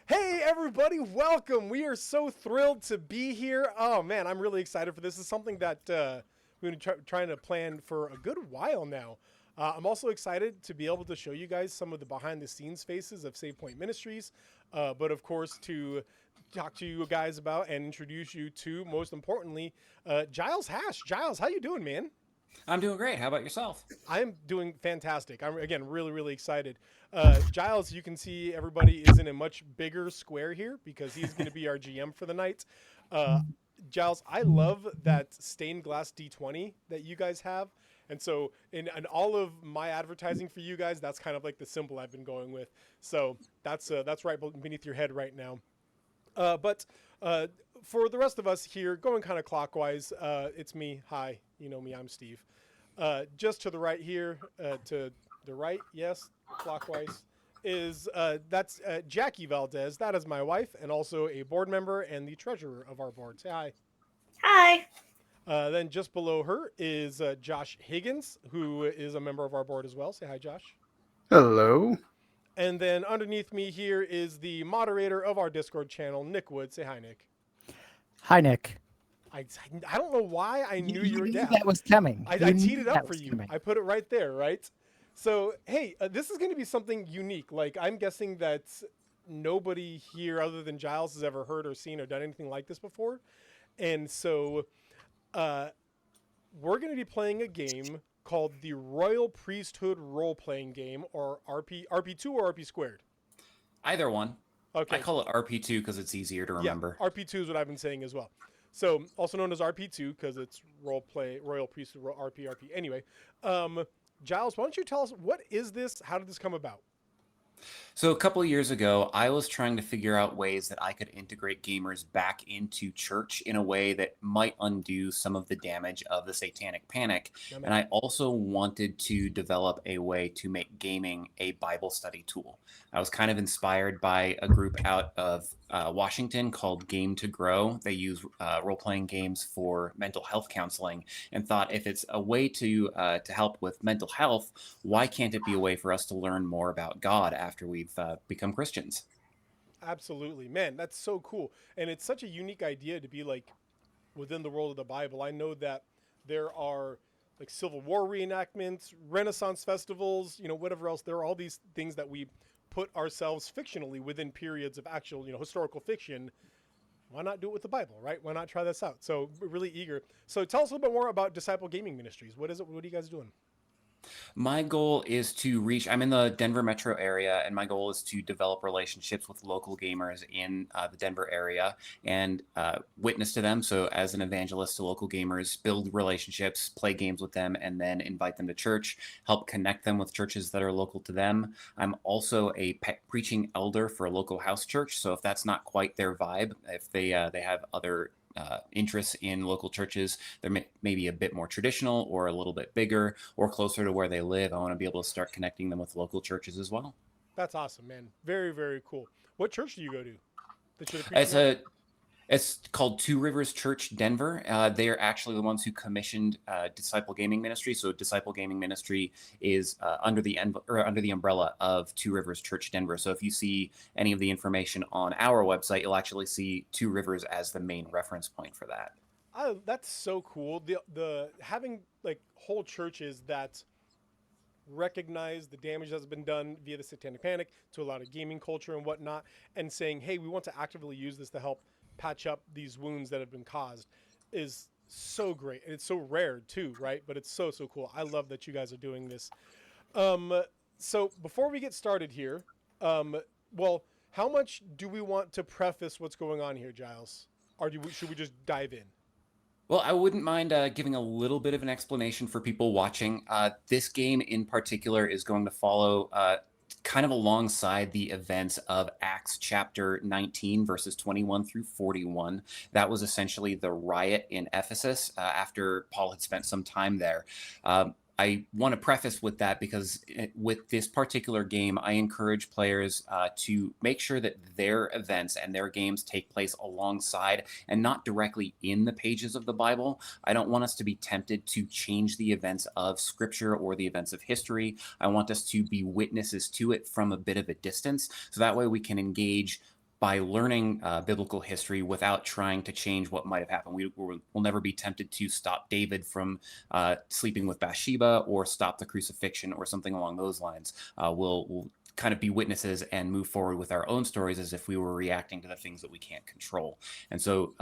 Hey everybody, welcome. We are so thrilled to be here. Oh man, I'm really excited for this. This is something that we've been trying to plan for a good while now. I'm also excited to be able to show you guys some of the behind the scenes faces of Save Point Ministries, but of course to talk to you guys about and introduce you to, most importantly, Giles Hash. Giles, how you doing, man? I'm doing great. How about yourself? I'm doing fantastic. I'm again really really excited. Giles, you can see everybody is in a much bigger square here because he's going to be our GM for the night. Uh, Giles, I love that stained glass D20 that you guys have, and so in all of my advertising for you guys, that's kind of like the symbol I've been going with. So that's right beneath your head right now. But for the rest of us here, going kind of clockwise, it's me. Hi, you know me. I'm Steve. Just to the right here, to the right, yes, clockwise, is that's Jackie Valdez. That is my wife, and also a board member and the treasurer of our board. Say hi. Hi. Then just below her is Josh Higgins, who is a member of our board as well. Say hi, Josh. Hello. And then underneath me here is the moderator of our Discord channel, Nick Wood. Say hi, Nick. Hi, Nick. I don't know why I knew you You were knew down. that was coming. I You teed knew it up that for was you. coming. I put it right there, right? So, hey, this is going to be something unique. Like, I'm guessing that nobody here other than Giles has ever heard or seen or done anything like this before. And so, uh, we're going to be playing a game called the Royal Priesthood role playing game, or RP2 or RP squared. Either one. I Okay, call it RP2 because it's easier to yeah, remember. RP2 is what I've been saying as well. So, also known as RP2 because it's Royal Priesthood, RP. Anyway, Giles, why don't you tell us what is this? How did this come about? So a couple of years ago, I was trying to figure out ways that I could integrate gamers back into church in a way that might undo some of the damage of the satanic panic. No, And man. I also wanted to develop a way to make gaming a Bible study tool. I was kind of inspired by a group out of Washington called Game to Grow. They use role-playing games for mental health counseling, and thought if it's a way to help with mental health, why can't it be a way for us to learn more about God after we've become Christians? Absolutely, man. That's so cool, and it's such a unique idea to be like within the world of the Bible. I know that there are like Civil War reenactments, Renaissance festivals, whatever else. There are all these things that we put ourselves fictionally within periods of actual, historical fiction. Why not do it with the Bible, right? Why not try this out? So we're really eager. So tell us a little bit more about Disciple Gaming Ministries. What is it? What are you guys doing? My goal is to reach, I'm in the Denver metro area, and my goal is to develop relationships with local gamers in the Denver area and witness to them. So, as an evangelist to local gamers, build relationships, play games with them, and then invite them to church, help connect them with churches that are local to them. I'm also a preaching elder for a local house church. So, if that's not quite their vibe, if they have other interests in local churches, they're maybe a bit more traditional or a little bit bigger or closer to where they live. I want to be able to start connecting them with local churches as well. That's awesome, man. Very, very cool. What church do you go to that you're the It's preaching elder? a It's called Two Rivers Church Denver. They are actually the ones who commissioned Disciple Gaming Ministry. So Disciple Gaming Ministry is under the umbrella of Two Rivers Church Denver. So if you see any of the information on our website, you'll actually see Two Rivers as the main reference point for that. That's so cool. The having like whole churches that recognize the damage that's been done via the satanic panic to a lot of gaming culture and whatnot, and saying, "Hey, we want to actively use this to help patch up these wounds that have been caused," is so great, and it's so rare too, right? But it's so cool. I love that you guys are doing this. Um, so before we get started here, um, well, how much do we want to preface what's going on here, Giles, or should we just dive in? Well, I wouldn't mind giving a little bit of an explanation for people watching. This game in particular is going to follow kind of alongside the events of Acts chapter 19, verses 21 through 41. That was essentially the riot in Ephesus after Paul had spent some time there. I want to preface with that because with this particular game, I encourage players to make sure that their events and their games take place alongside and not directly in the pages of the Bible. I don't want us to be tempted to change the events of Scripture or the events of history. I want us to be witnesses to it from a bit of a distance, so that way we can engage by learning biblical history without trying to change what might have happened. We'll never be tempted to stop David from sleeping with Bathsheba or stop the crucifixion or something along those lines. We'll kind of be witnesses and move forward with our own stories as if we were reacting to the things that we can't control. And so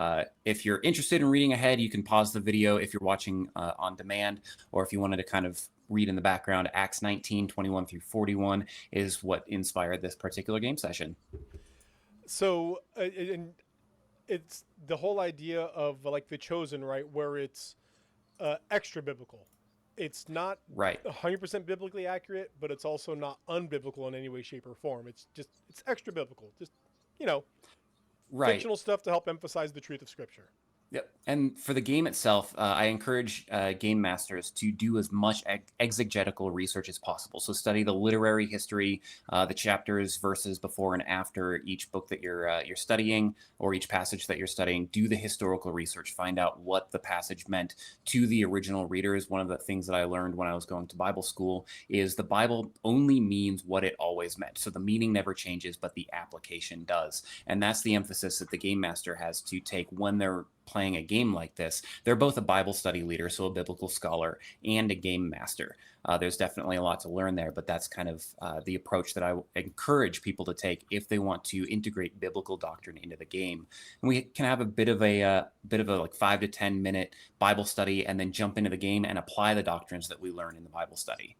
if you're interested in reading ahead, you can pause the video if you're watching on demand, or if you wanted to kind of read in the background, Acts 19, 21 through 41 is what inspired this particular game session. So, and it's the whole idea of like The Chosen, right? Where it's extra biblical. It's not Right. 100% biblically accurate, but it's also not unbiblical in any way, shape, or form. It's extra biblical. Just, Right. fictional stuff to help emphasize the truth of Scripture. Yep. And for the game itself, I encourage game masters to do as much exegetical research as possible. So study the literary history, the chapters, verses before and after each book that you're studying, or each passage that you're studying. Do the historical research. Find out what the passage meant to the original readers. One of the things that I learned when I was going to Bible school is the Bible only means what it always meant. So the meaning never changes, but the application does. And that's the emphasis that the game master has to take when they're playing a game like this. They're both a Bible study leader, so a biblical scholar, and a game master. There's definitely a lot to learn there, but that's kind of the approach that I encourage people to take if they want to integrate biblical doctrine into the game. And we can have a bit of a like 5 to 10 minute Bible study, and then jump into the game and apply the doctrines that we learn in the Bible study.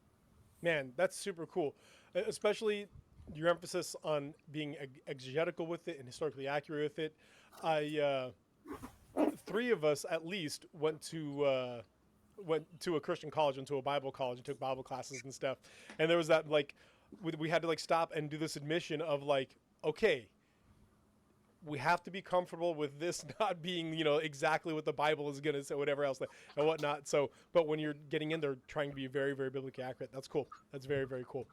Man, that's super cool, especially your emphasis on being exegetical with it and historically accurate with it. Three of us at least went to a Christian college, went to a Bible college, and took Bible classes and stuff. And there was that like we had to like stop and do this admission of like, okay, we have to be comfortable with this not being exactly what the Bible is gonna say, whatever else and whatnot. So, but when you're getting in there, trying to be very, very biblically accurate. That's cool. That's very, very cool.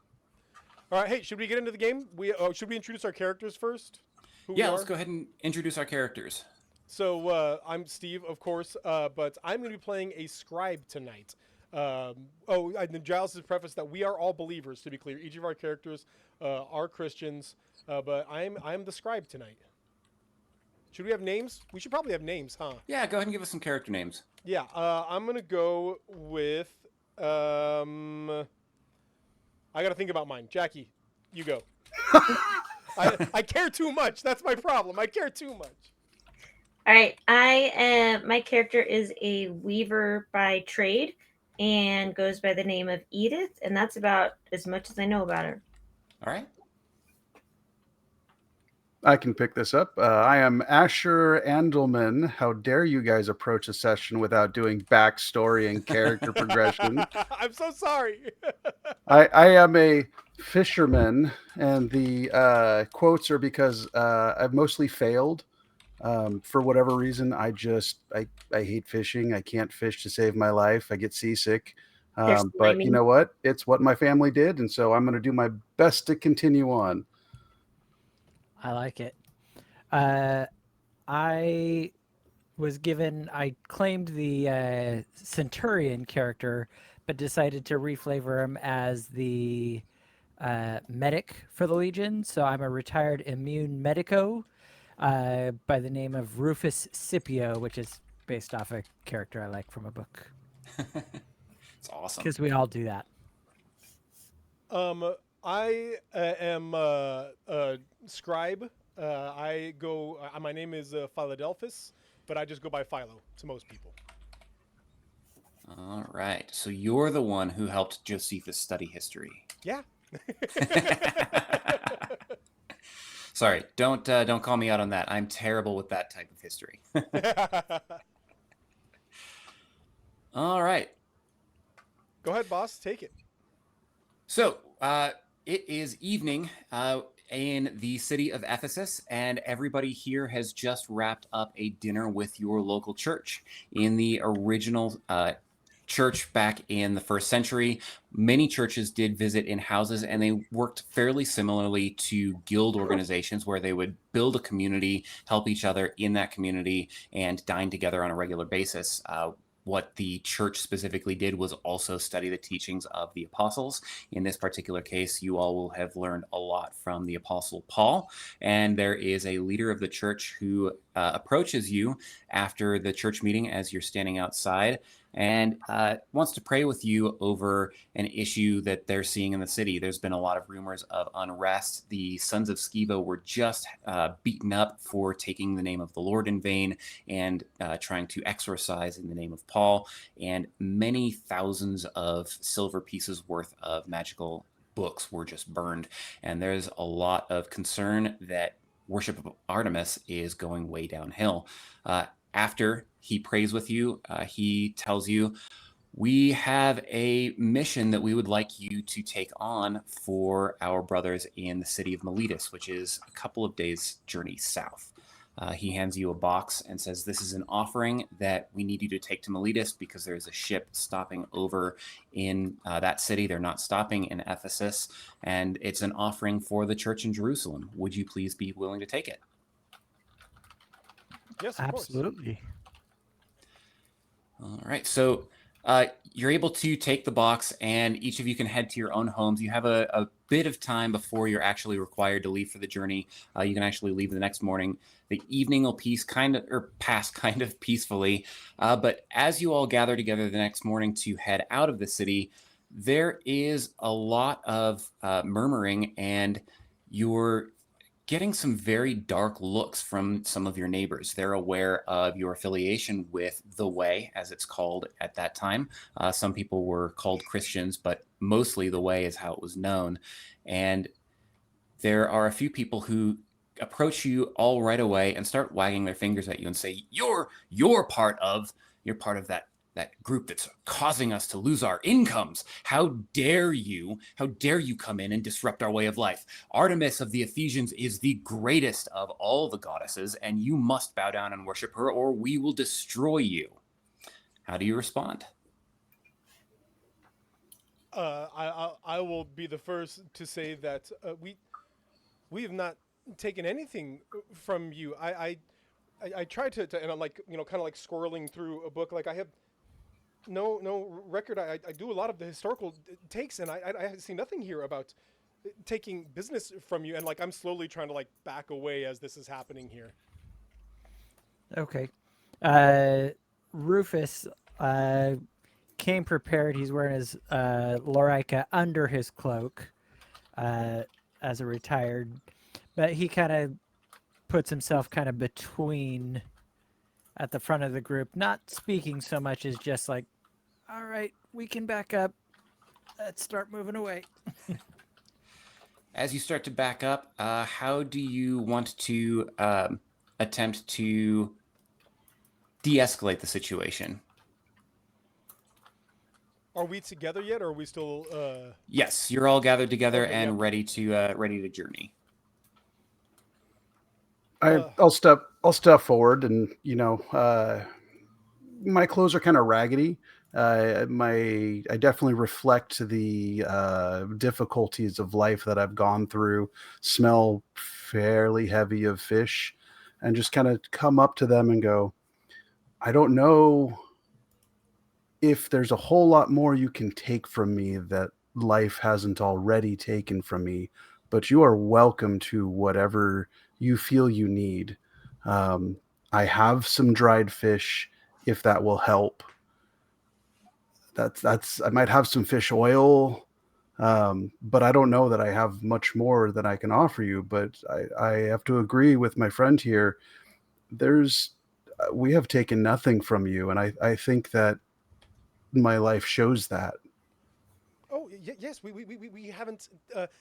All right, hey, should we get into the game? Should we introduce our characters first? Yeah, let's go ahead and introduce our characters. So I'm Steve, of course, but I'm going to be playing a scribe tonight. Giles has prefaced that we are all believers, to be clear. Each of our characters are Christians, but I'm the scribe tonight. Should we have names? We should probably have names, huh? Yeah, go ahead and give us some character names. Yeah, I'm going to go with... I got to think about mine. Jackie, you go. I care too much. That's my problem. I care too much. All right, my character is a weaver by trade and goes by the name of Edith, and that's about as much as I know about her. All right. I can pick this up. I am Asher Andelman. How dare you guys approach a session without doing backstory and character progression? I'm so sorry. I am a fisherman, and the quotes are because I've mostly failed. For whatever reason, I hate fishing. I can't fish to save my life. I get seasick. But you know what? It's what my family did, and so I'm going to do my best to continue on. I like it. I claimed the Centurion character, but decided to reflavor him as the medic for the Legion. So I'm a retired immune medico by the name of Rufus Scipio, which is based off a character I like from a book. It's awesome. Because we all do that. I am a scribe. My name is Philadelphus, but I just go by Philo to most people. All right. So you're the one who helped Josephus study history. Yeah. Sorry, don't call me out on that. I'm terrible with that type of history. All right. Go ahead, boss. Take it. So it is evening in the city of Ephesus, and everybody here has just wrapped up a dinner with your local church. In the original church back in the first century, many churches did visit in houses, and they worked fairly similarly to guild organizations where they would build a community, help each other in that community, and dine together on a regular basis. what the church specifically did was also study the teachings of the apostles. In this particular case, you all will have learned a lot from the apostle Paul. And there is a leader of the church who approaches you after the church meeting as you're standing outside and wants to pray with you over an issue that they're seeing in the city. There's been a lot of rumors of unrest. The sons of Sceva were just beaten up for taking the name of the Lord in vain and trying to exorcise in the name of Paul, and many thousands of silver pieces worth of magical books were just burned. And there's a lot of concern that worship of Artemis is going way downhill. After he prays with you, he tells you, we have a mission that we would like you to take on for our brothers in the city of Miletus, which is a couple of days' journey south. He hands you a box and says, this is an offering that we need you to take to Miletus because there's a ship stopping over in that city. They're not stopping in Ephesus, and it's an offering for the church in Jerusalem. Would you please be willing to take it? Yes, of course. Absolutely. All right. So you're able to take the box, and each of you can head to your own homes. You have a bit of time before you're actually required to leave for the journey. You can actually leave the next morning. The evening will pass kind of peacefully. But as you all gather together the next morning to head out of the city, there is a lot of murmuring, and you're getting some very dark looks from some of your neighbors. They're aware of your affiliation with the Way, as it's called at that time. Some people were called Christians, but mostly the Way is how it was known. And there are a few people who approach you all right away and start wagging their fingers at you and say, you're part of that group that's causing us to lose our incomes. How dare you come in and disrupt our way of life? Artemis of the Ephesians is the greatest of all the goddesses, and you must bow down and worship her, or we will destroy you. How do you respond? I will be the first to say that we have not taken anything from you. I tried to and I'm like, kind of like squirreling through a book. Like I have no record. I do a lot of the historical takes, and I see nothing here about taking business from you. And like I'm slowly trying to like back away as this is happening here. Okay. Rufus came prepared. He's wearing his Lorica under his cloak as a retired, but he kind of puts himself kind of between at the front of the group, not speaking so much as just like, all right, we can back up. Let's start moving away. As you start to back up, how do you want to attempt to de-escalate the situation? Are we together yet, or are we still? Yes, you're all gathered together Okay, and yeah. ready to journey. I'll step forward, and my clothes are kind of raggedy. I definitely reflect the difficulties of life that I've gone through. Smell fairly heavy of fish, and just kind of come up to them and go, I don't know if there's a whole lot more you can take from me that life hasn't already taken from me, but you are welcome to whatever you feel you need. I have some dried fish, if that will help. That's I might have some fish oil, but I don't know that I have much more that I can offer you. But I have to agree with my friend here. We have taken nothing from you, and I think that my life shows that. Oh yes, we haven't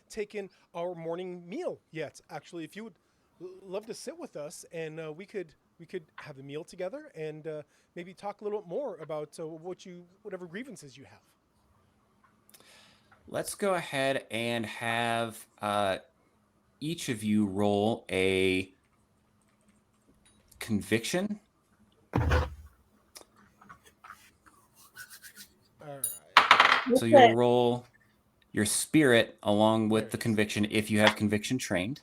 taken our morning meal yet. Actually, if you would love to sit with us, and we could have a meal together, and maybe talk a little bit more about whatever grievances you have. Let's go ahead and have each of you roll a conviction. All right. So you'll roll your spirit along with the conviction if you have conviction trained.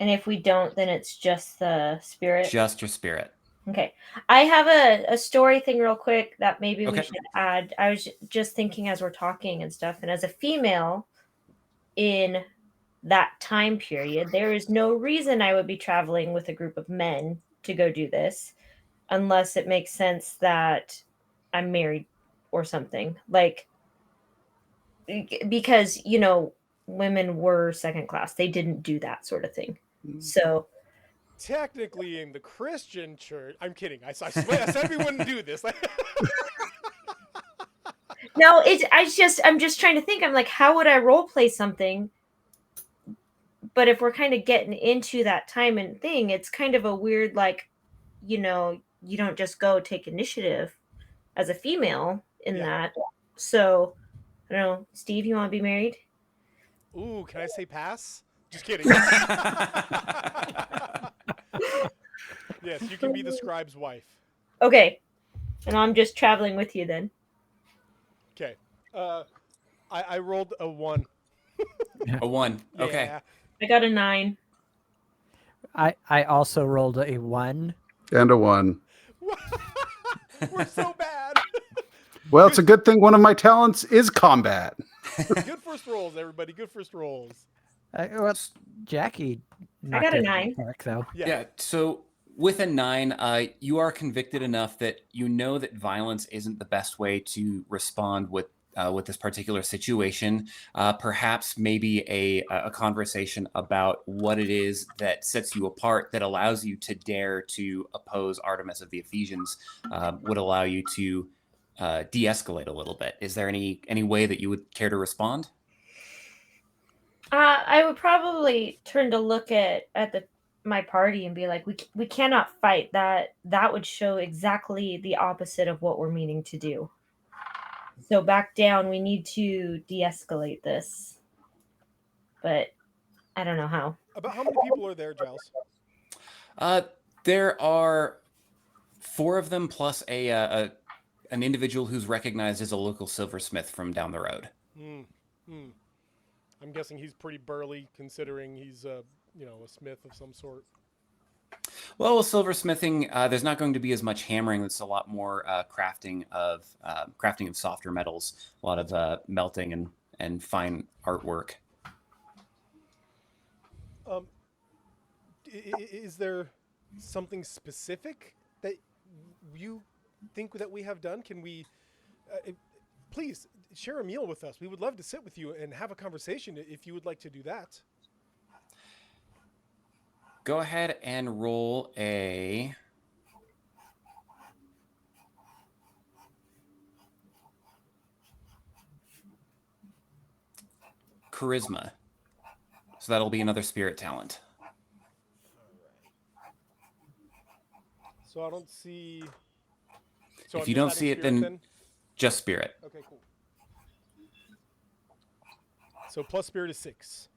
And if we don't, then it's just the spirit. Just your spirit. Okay. I have a story thing real quick that maybe we Okay. should add. I was just thinking as we're talking and stuff, and as a female in that time period, there is no reason I would be traveling with a group of men to go do this unless it makes sense that I'm married or something. Like, because, women were second class. They didn't do that sort of thing. So, Technically, in the Christian church, I'm kidding. I swear, I said we wouldn't do this. no, I'm just trying to think. I'm like, how would I role play something? But if we're kind of getting into that time and thing, it's kind of a weird, like, you don't just go take initiative as a female in Yeah. that. So, I don't know. Steve, you want to be married? Ooh, can I say pass? Just kidding. Yes, you can be the scribe's wife. Okay. And I'm just traveling with you then. Okay. I rolled a 1. A 1. Okay. Yeah. I got a 9. I also rolled a 1. And a 1. We're so bad. Well, it's a good thing one of my talents is combat. Good first rolls, everybody. Good first rolls. Well, Jackie I got a knocked it 9. Mark, though. Yeah. So with a 9, you are convicted enough that you know that violence isn't the best way to respond with this particular situation. Perhaps maybe a conversation about what it is that sets you apart, that allows you to dare to oppose Artemis of the Ephesians, would allow you to de-escalate a little bit. Is there any way that you would care to respond? I would probably turn to look at my party and be like, we cannot fight. That would show exactly the opposite of what we're meaning to do. So back down. We need to de-escalate this, but I don't know how. About how many people are there, Giles? There are 4 of them plus an individual who's recognized as a local silversmith from down the road. I'm guessing he's pretty burly, considering he's a smith of some sort. Well, with silversmithing, there's not going to be as much hammering. It's a lot more crafting of softer metals, a lot of melting and fine artwork. Is there something specific that you think that we have done? Can we please share a meal with us? We would love to sit with you and have a conversation if you would like to do that. Go ahead and roll a charisma. So that'll be another spirit talent. So I don't see. So If you don't see it, then just spirit. Okay, cool. So plus spirit is 6.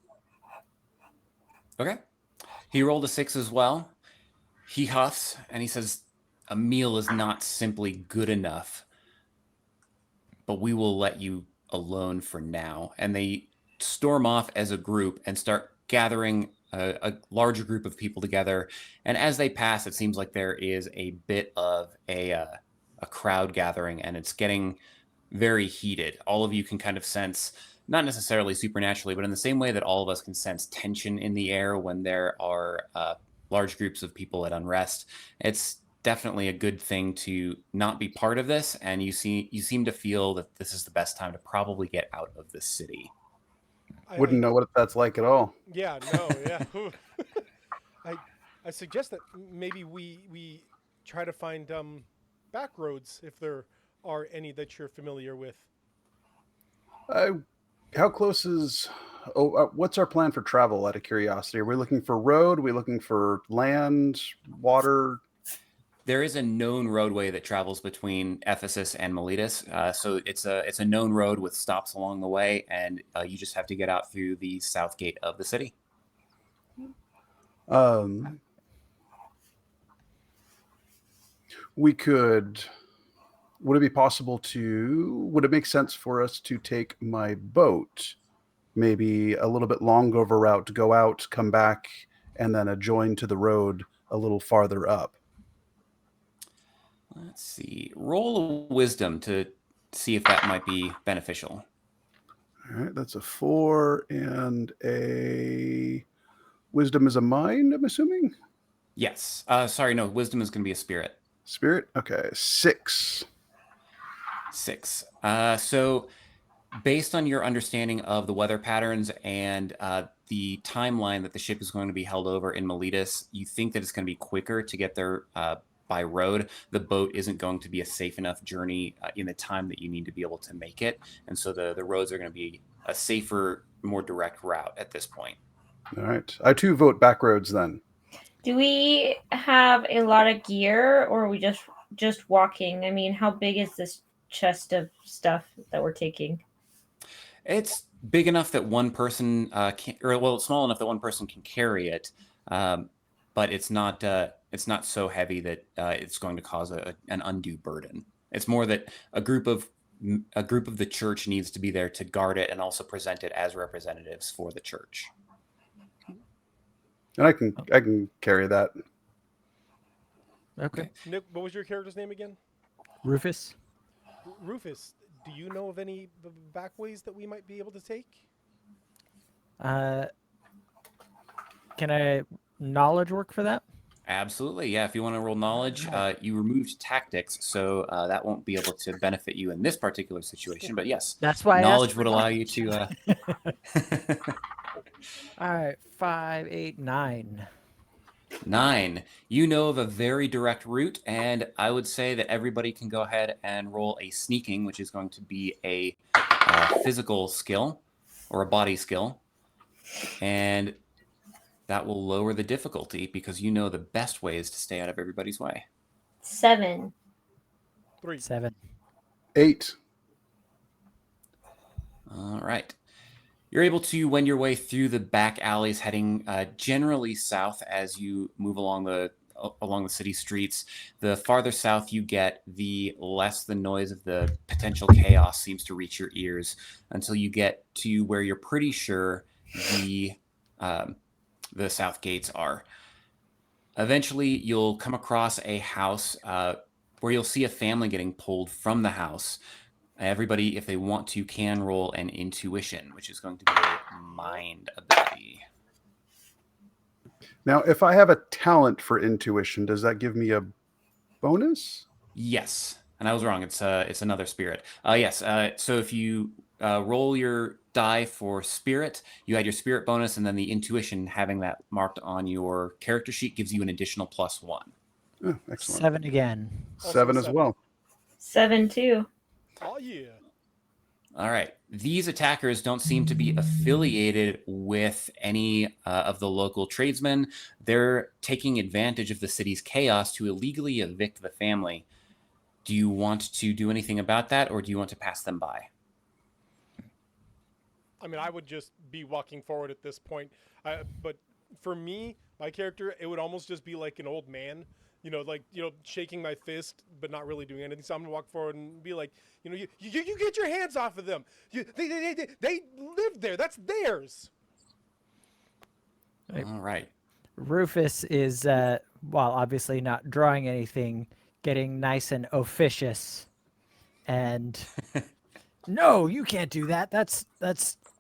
Okay. He rolled a 6 as well. He huffs and he says, "A meal is not simply good enough, but we will let you alone for now." And they storm off as a group and start gathering a larger group of people together. And as they pass, it seems like there is a bit of a crowd gathering, and it's getting very heated. All of you can kind of sense, not necessarily supernaturally, but in the same way that all of us can sense tension in the air when there are large groups of people at unrest. It's definitely a good thing to not be part of this, and you seem to feel that this is the best time to probably get out of the city. Wouldn't know what that's like at all. Yeah, no, yeah. I suggest that maybe we try to find back roads, if there are any that you're familiar with. How close is? What's our plan for travel? Out of curiosity, are we looking for road? Are we looking for land, water? There is a known roadway that travels between Ephesus and Miletus. So it's a known road with stops along the way, and you just have to get out through the south gate of the city. We could. Would it be possible would it make sense for us to take my boat, maybe a little bit longer of a route, to go out, come back, and then adjoin to the road a little farther up? Let's see. Roll a wisdom to see if that might be beneficial. All right, that's a 4, and a wisdom is a mind, I'm assuming? Yes. Sorry, no. Wisdom is going to be a spirit. Spirit? Okay, 6. 6. So based on your understanding of the weather patterns and the timeline that the ship is going to be held over in Miletus, you think that it's going to be quicker to get there by road. The boat isn't going to be a safe enough journey in the time that you need to be able to make it. And so the roads are going to be a safer, more direct route at this point. All right. I too vote back roads then. Do we have a lot of gear, or are we just walking? I mean, how big is this chest of stuff that we're taking? It's big enough that one person can, or well, it's small enough that one person can carry it, but it's not so heavy that it's going to cause an undue burden. It's more that a group of the church needs to be there to guard it and also present it as representatives for the church. And I can carry that. Okay. Nick, what was your character's name again? Rufus. Rufus, do you know of any back ways that we might be able to take? Can I knowledge work for that? Absolutely, yeah. If you want to roll knowledge, you removed tactics, so that won't be able to benefit you in this particular situation. But yes, That's why knowledge would allow you to. All right, 5, 8, 9. 9. You know of a very direct route, and I would say that everybody can go ahead and roll a sneaking, which is going to be a physical skill or a body skill, and that will lower the difficulty because you know the best ways to stay out of everybody's way. 7. 3. 7. 8. All right. You're able to wend your way through the back alleys, heading generally south as you move along the city streets. The farther south you get, the less the noise of the potential chaos seems to reach your ears until you get to where you're pretty sure the south gates are. Eventually, you'll come across a house where you'll see a family getting pulled from the house. Everybody, if they want to, can roll an intuition, which is going to be a mind ability. Now, if I have a talent for intuition, does that give me a bonus? Yes, and I was wrong. It's another spirit. Yes. So if you roll your die for spirit, you add your spirit bonus, and then the intuition, having that marked on your character sheet, gives you an additional +1. Oh, excellent. 7 again. Also 7 as 7. well. 7 too. Oh, yeah. All right. These attackers don't seem to be affiliated with any of the local tradesmen. They're taking advantage of the city's chaos to illegally evict the family. Do you want to do anything about that, or do you want to pass them by? I mean, I would just be walking forward at this point. But for me, my character, it would almost just be like an old man, shaking my fist, but not really doing anything. So I'm gonna walk forward and be like, you get your hands off of them. They live there. That's theirs. All right. Rufus is, while obviously not drawing anything, getting nice and officious. And no, you can't do that. That's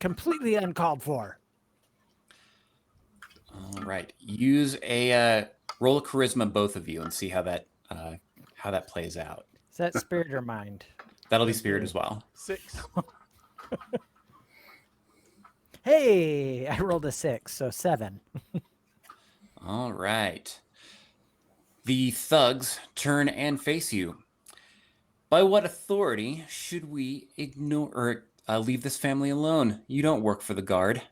completely uncalled for. All right. Use a roll of charisma, both of you, and see how that plays out. Is that spirit or mind? That'll be spirit as well. 6. Hey, I rolled a 6, so 7. All right. The thugs turn and face you. By what authority should we ignore or leave this family alone? You don't work for the guard.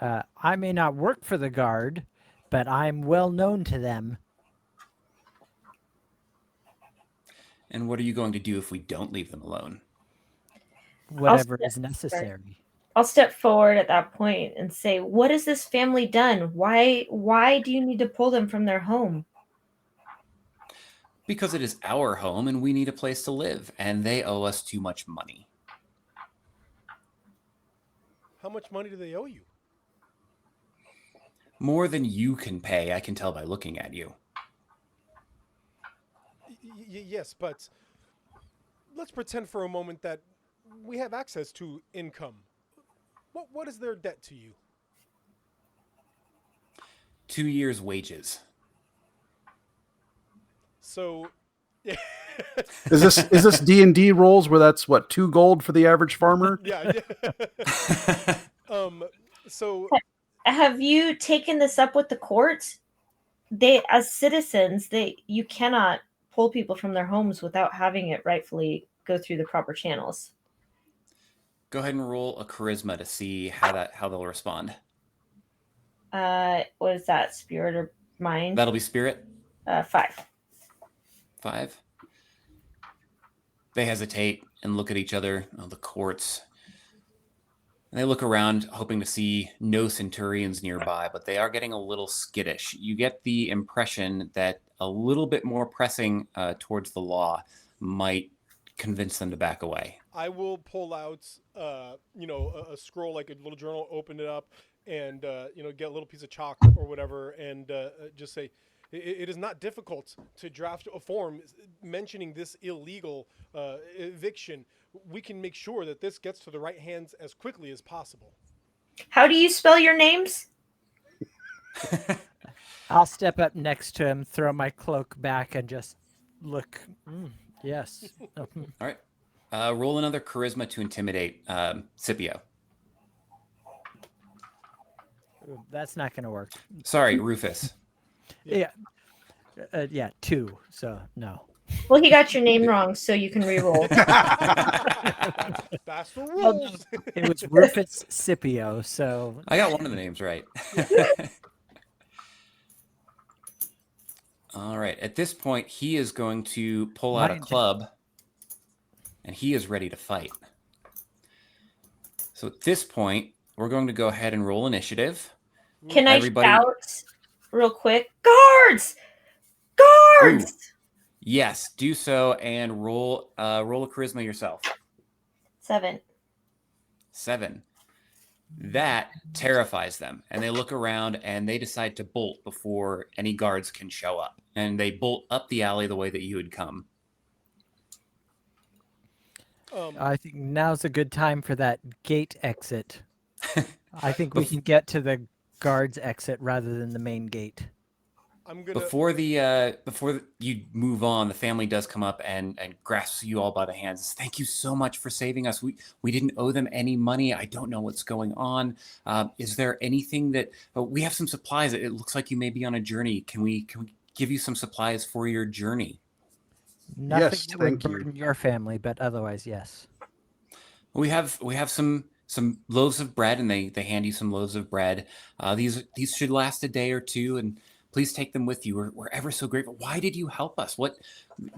I may not work for the guard, but I'm well known to them. And what are you going to do if we don't leave them alone? Whatever is necessary. I'll step forward at that point and say, "What has this family done? Why do you need to pull them from their home?" Because it is our home and we need a place to live, and they owe us too much money. How much money do they owe you? More than you can pay, I can tell by looking at you. Yes, but let's pretend for a moment that we have access to income. What is their debt to you? 2 years' wages. So, Is this D&D rolls where that's what 2 gold for the average farmer? yeah. So Have you taken this up with the court? They, as citizens, you cannot pull people from their homes without having it rightfully go through the proper channels. Go ahead and roll a charisma to see how they'll respond. What is that? Spirit or mind? That'll be spirit. 5. 5. They hesitate and look at each other. Oh, the courts. And they look around, hoping to see no centurions nearby, but they are getting a little skittish. You get the impression that a little bit more pressing towards the law might convince them to back away. I will pull out, a scroll, like a little journal, open it up, and get a little piece of chalk or whatever, and just say, it is not difficult to draft a form mentioning this illegal eviction. We can make sure that this gets to the right hands as quickly as possible. How do you spell your names? I'll step up next to him, throw my cloak back, and just look. Yes. All right. Roll another charisma to intimidate Scipio. That's not going to work. Sorry, Rufus. Yeah. 2. So no. Well, he got your name wrong, so you can re-roll. That's the rules. It was Rufus Scipio. So I got one of the names right. All right. At this point, he is going to pull out a club, and he is ready to fight. So at this point, we're going to go ahead and roll initiative. Can I Everybody- shout real quick? Guards! Guards! Ooh. Yes, do so and roll a charisma yourself. 7. 7. That terrifies them, and they look around and they decide to bolt before any guards can show up. And they bolt up the alley the way that you had come. I think now's a good time for that gate exit. I think we can get to the guards exit rather than the main gate. Before you move on, the family does come up and grasps you all by the hands. Thank you so much for saving us. We didn't owe them any money. I don't know what's going on. Is there anything that we have some supplies? It looks like you may be on a journey. Can we give you some supplies for your journey? Nothing Yes, that would thank you. burden your family, but otherwise, yes. We have some loaves of bread, and they hand you some loaves of bread. These should last a day or two, and please take them with you. We're ever so grateful. Why did you help us?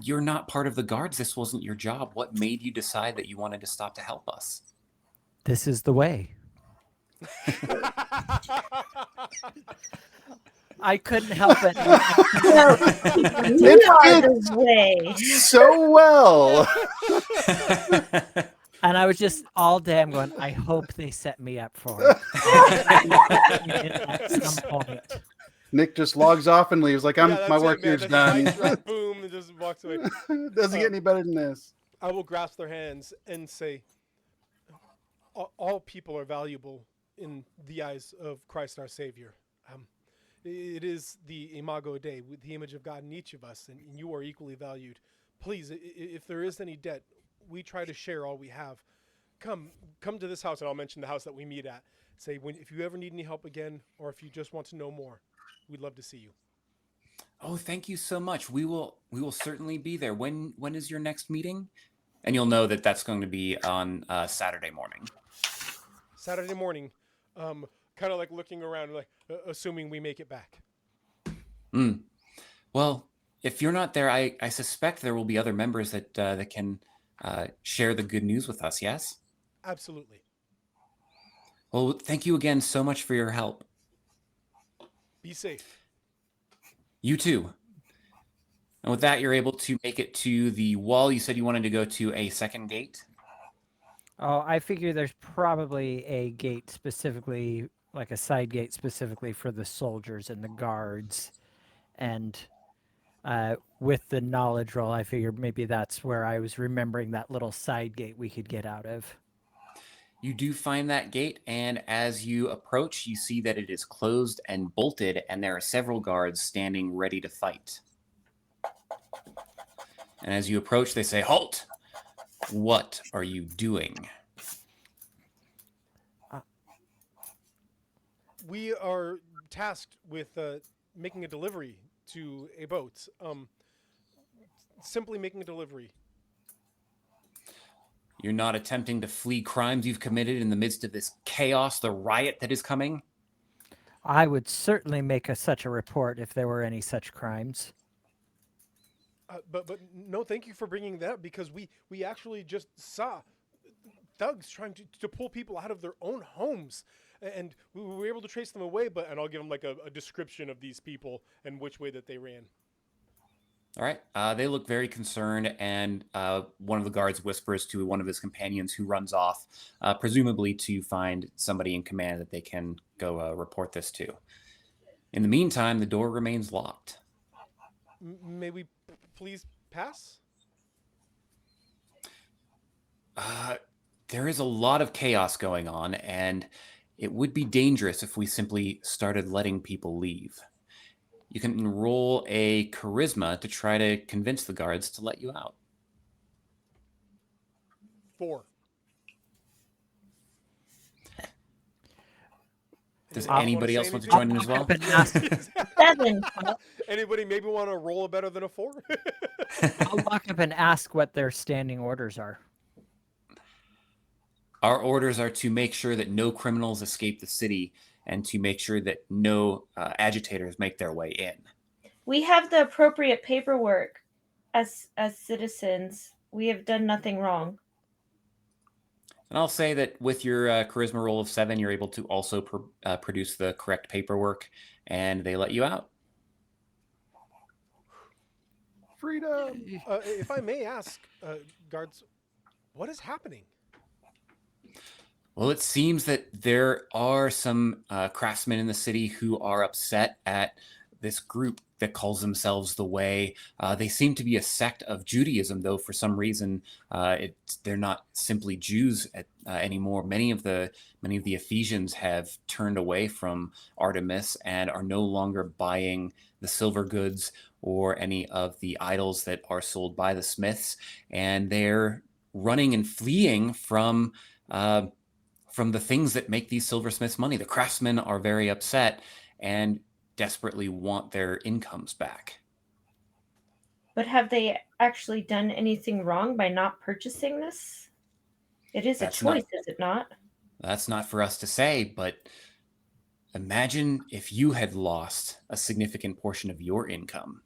You're not part of the guards. This wasn't your job. What made you decide that you wanted to stop to help us? This is the way. I couldn't help it. You are the way. So well. And I was just all day, I'm going, I hope they set me up for it. At some point. Nick just logs off and leaves. Like, my work here's done. Boom, and just walks away. Doesn't get any better than this. I will grasp their hands and say, all people are valuable in the eyes of Christ our Savior. It is the Imago Dei, with the image of God in each of us, and you are equally valued. Please, if there is any debt, we try to share all we have. Come to this house, and I'll mention the house that we meet at. Say, if you ever need any help again, or if you just want to know more, we'd love to see you. Oh, thank you so much. We will certainly be there. When is your next meeting? And you'll know that that's going to be on Saturday morning. Saturday morning, kind of like looking around, like assuming we make it back. Well, if you're not there, I suspect there will be other members that can share the good news with us. Yes. Absolutely. Well, thank you again so much for your help. Be safe. You too. And with that, you're able to make it to the wall. You said you wanted to go to a second gate. Oh, I figure there's probably a gate specifically, like a side gate specifically for the soldiers and the guards. And with the knowledge roll, I figured maybe that's where I was remembering that little side gate we could get out of. You do find that gate, and as you approach, you see that it is closed and bolted, and there are several guards standing ready to fight. And as you approach, they say, "Halt! What are you doing?" We are tasked with making a delivery to a boat. Simply making a delivery. You're not attempting to flee crimes you've committed in the midst of this chaos, the riot that is coming? I would certainly make such a report if there were any such crimes. But no, thank you for bringing that up, because we actually just saw thugs trying to pull people out of their own homes, and we were able to trace them away. And I'll give them like a description of these people and which way that they ran. All right. They look very concerned, and one of the guards whispers to one of his companions, who runs off, presumably to find somebody in command that they can go report this to. In the meantime, the door remains locked. May we please pass? There is a lot of chaos going on, and it would be dangerous if we simply started letting people leave. You can roll a charisma to try to convince the guards to let you out. 4. Does Anyone anybody wanna else say want to anything? join in as well? Up and ask, 7. Anybody maybe want to roll a better than a 4? I'll walk up and ask what their standing orders are. Our orders are to make sure that no criminals escape the city, and to make sure that no agitators make their way in. We have the appropriate paperwork as citizens. We have done nothing wrong. And I'll say that with your charisma roll of 7, you're able to also produce the correct paperwork, and they let you out. Freedom. If I may ask, guards, what is happening? Well, it seems that there are some craftsmen in the city who are upset at this group that calls themselves the Way. They seem to be a sect of Judaism, though for some reason they're not simply Jews anymore. Many of the Ephesians have turned away from Artemis and are no longer buying the silver goods or any of the idols that are sold by the smiths, and they're running and fleeing from the things that make these silversmiths money. The craftsmen are very upset and desperately want their incomes back. But have they actually done anything wrong by not purchasing this? It is That's a choice, is it not? That's not for us to say, but imagine if you had lost a significant portion of your income.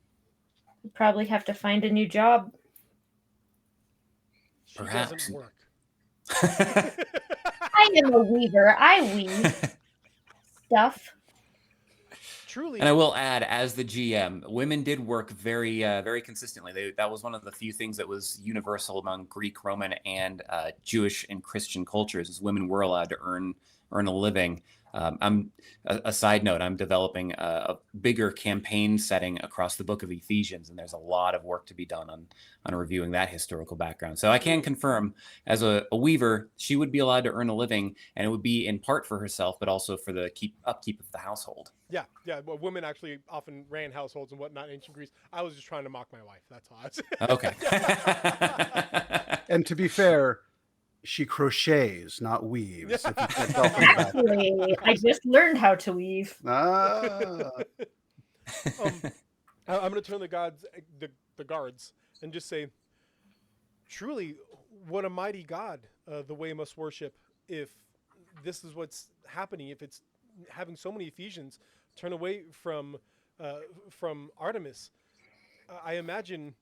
You probably have to find a new job. She Perhaps. doesn't work. I am a weaver. I weave stuff. Truly. And I will add, as the GM, women did work very, very consistently. That was one of the few things that was universal among Greek, Roman, and Jewish and Christian cultures, is women were allowed to earn a living. I'm a side note. I'm developing a bigger campaign setting across the book of Ephesians, and there's a lot of work to be done on reviewing that historical background. So I can confirm, as a weaver, she would be allowed to earn a living, and it would be in part for herself, but also for the upkeep of the household. Yeah. Well, women actually often ran households and whatnot in ancient Greece. I was just trying to mock my wife. That's all. Okay. And to be fair, she crochets, not weaves. If you can't tell from that. Actually, I just learned how to weave. Ah, I'm going to turn the guards, and just say, truly, what a mighty God the Way must worship, if this is what's happening, if it's having so many Ephesians turn away from Artemis. I imagine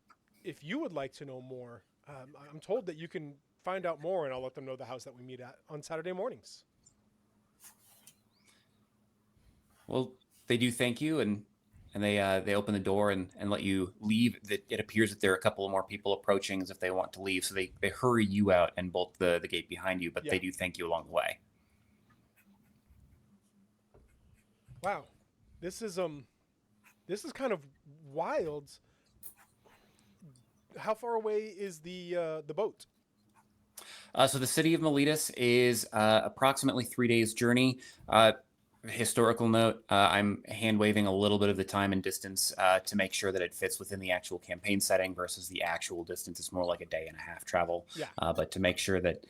if you would like to know more, I'm told that you can find out more, and I'll let them know the house that we meet at on Saturday mornings. Well, they do thank you, and they open the door and let you leave. It appears that there are a couple of more people approaching as if they want to leave, so they hurry you out and bolt the gate behind you, but Yeah. they do thank you along the way. Wow, this is kind of wild. how far away is the boat? So the city of Miletus is approximately 3 days journey. Historical note, I'm hand waving a little bit of the time and distance to make sure that it fits within the actual campaign setting versus the actual distance. It's more like a day and a half travel. Yeah. But to make sure that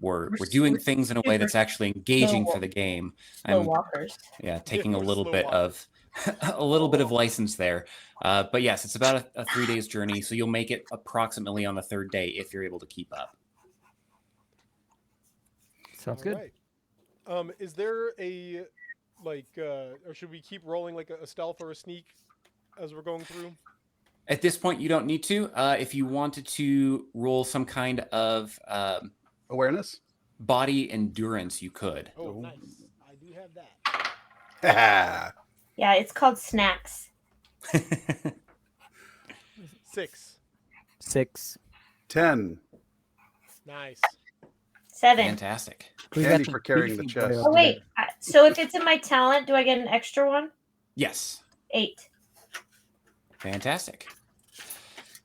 we're We're doing super things in a way that's actually engaging for the game. Slow I'm walkers. taking a we're little slow bit walkers. of a little bit of license there. But yes, it's about a 3 days journey. So you'll make it approximately on the third day if you're able to keep up. Sounds All good. right. Is there a or should we keep rolling like a stealth or a sneak as we're going through? At this point, you don't need to. If you wanted to roll some kind of Awareness. body endurance, you could. Oh, Oh. nice. I do have that. Yeah, it's called snacks. 6. 6. 10. Nice. 7. Fantastic. We got Candy the for carrying the beefy boy chest. over Oh wait, there. so if it's in my talent, do I get an extra one? Yes. 8. Fantastic.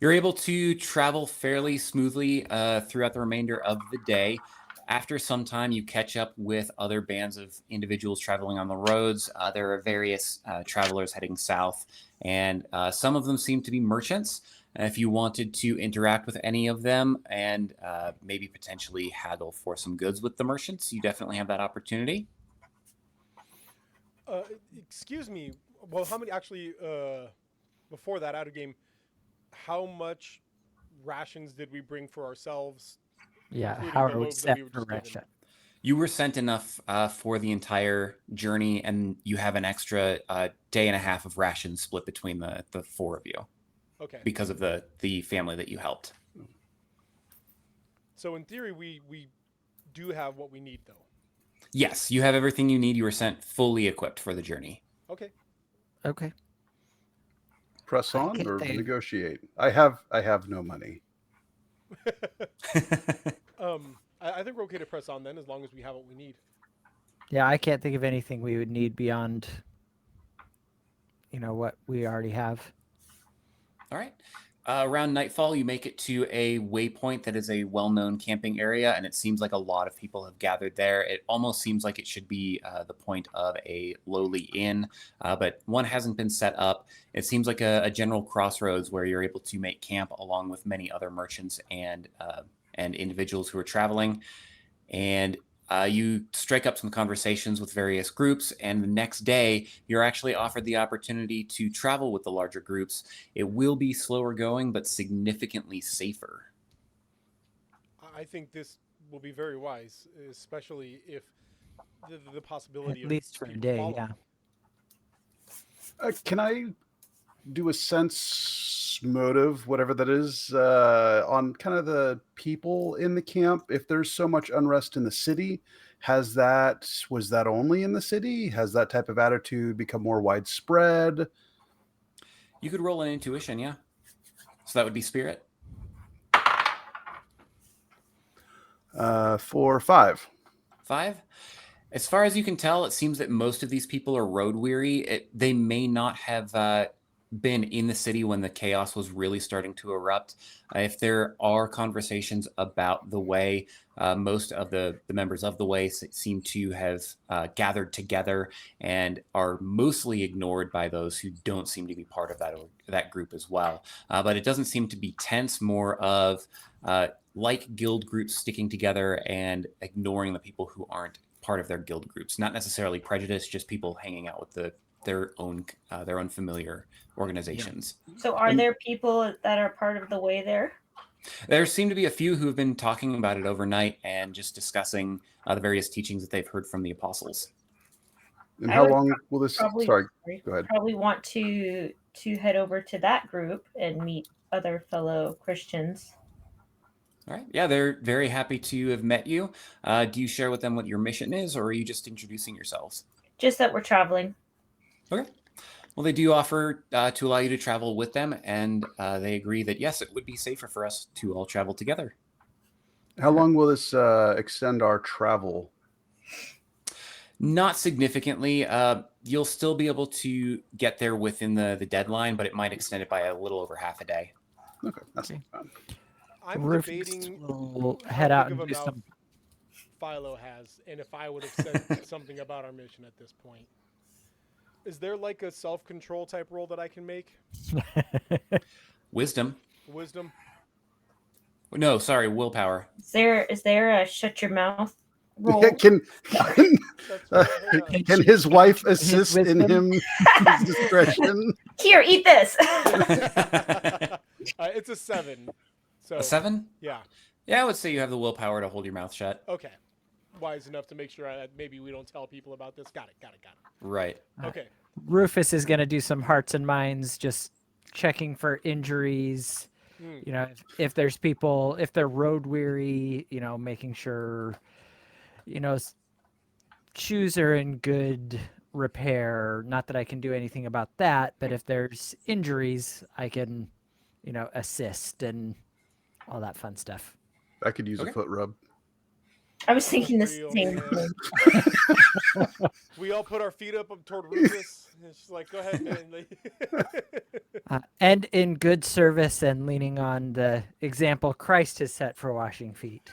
You're able to travel fairly smoothly throughout the remainder of the day. After some time, you catch up with other bands of individuals traveling on the roads. There are various travelers heading south, and some of them seem to be merchants. If you wanted to interact with any of them and maybe potentially haggle for some goods with the merchants, you definitely have that opportunity. Excuse me. Well, how many actually before that out of game? How much rations did we bring for ourselves? Yeah, including how the are we loaves that set we were for just given? ration? You were sent enough for the entire journey, and you have an extra day and a half of rations split between the four of you Okay. because of the family that you helped. So in theory, we do have what we need, though. Yes, you have everything you need. You were sent fully equipped for the journey. Okay. Okay. Press I on can't or think. negotiate. I have no money. I think we're okay to press on then, as long as we have what we need. Yeah, I can't think of anything we would need beyond, what we already have. All right. Around nightfall, you make it to a waypoint that is a well-known camping area, and it seems like a lot of people have gathered there. It almost seems like it should be the point of a lowly inn, but one hasn't been set up. It seems like a general crossroads where you're able to make camp along with many other merchants and individuals who are traveling. And you strike up some conversations with various groups, and the next day, you're actually offered the opportunity to travel with the larger groups. It will be slower going, but significantly safer. I think this will be very wise, especially if the possibility At of least for a people day, following. yeah. Can I do a sense motive, whatever that is, on kind of the people in the camp? If there's so much unrest in the city, was that only in the city? Has that type of attitude become more widespread? You could roll an intuition, yeah. So that would be spirit. 4, 5. 5. As far as you can tell, it seems that most of these people are road weary. They may not have been in the city when the chaos was really starting to erupt. If there are conversations about the way, most of the members of the way seem to have gathered together and are mostly ignored by those who don't seem to be part of that group as well. But it doesn't seem to be tense, more of like guild groups sticking together and ignoring the people who aren't part of their guild groups. Not necessarily prejudice, just people hanging out with their own familiar organizations. So are there people that are part of the way there? There seem to be a few who have been talking about it overnight and just discussing the various teachings that they've heard from the apostles. And I how would long will this? Sorry, go ahead. Probably want to head over to that group and meet other fellow Christians. All right. Yeah, they're very happy to have met you. Do you share with them what your mission is, or are you just introducing yourselves? Just that we're traveling. Okay. Well, they do offer to allow you to travel with them, and they agree that, yes, it would be safer for us to all travel together. How long will this extend our travel? Not significantly. You'll still be able to get there within the deadline, but it might extend it by a little over half a day. Okay, that's Okay. fine. I'm Rufus debating will how head out big of and a do mouth some. Philo has, and if I would have said something about our mission at this point. Is there like a self-control type roll that I can make? Wisdom. Wisdom. No, sorry, willpower. Is there a shut your mouth Yeah, roll? can That's uh, hang on. can his wife His assist in wisdom? his discretion? Here, eat this. It's a 7. So A 7? yeah, Yeah, I would say you have the willpower to hold your mouth shut. okay. Wise enough to make sure maybe we don't tell people about this. Got it. Right. Okay. Rufus is going to do some hearts and minds, just checking for injuries. Hmm. You know, if there's people, if they're road weary, you know, making sure, you know, shoes are in good repair. Not that I can do anything about that, but if there's injuries, I can, you know, assist and all that fun stuff. I could use Okay. a foot rub. I was thinking the Real, same man. thing. We all put our feet up toward Rufus. It's just like, go ahead, man. And in good service and leaning on the example Christ has set for washing feet.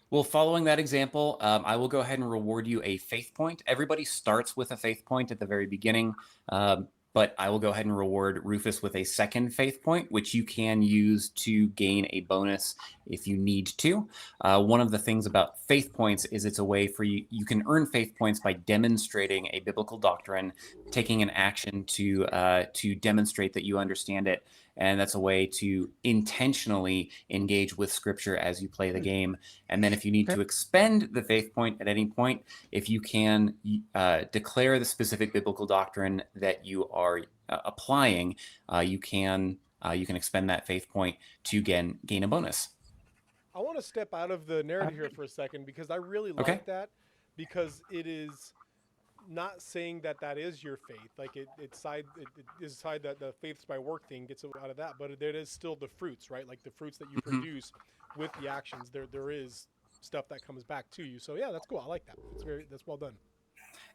Well, following that example, I will go ahead and reward you a faith point. Everybody starts with a faith point at the very beginning, but I will go ahead and reward Rufus with a second faith point, which you can use to gain a bonus if you need to. One of the things about faith points is it's a way for you, you can earn faith points by demonstrating a biblical doctrine, taking an action to demonstrate that you understand it. And that's a way to intentionally engage with scripture as you play the game. And then if you need to expend the faith point at any point, if you can declare the specific biblical doctrine that you are applying, you can expend that faith point to gain a bonus. I want to step out of the narrative here for a second because I really Okay. like that because it is not saying that that is your faith. Like it is side that the faiths by work thing gets out of that, but it is still the fruits, right? Like the fruits that you produce with the actions. There is stuff that comes back to you. So yeah, that's cool. I like that. That's well done.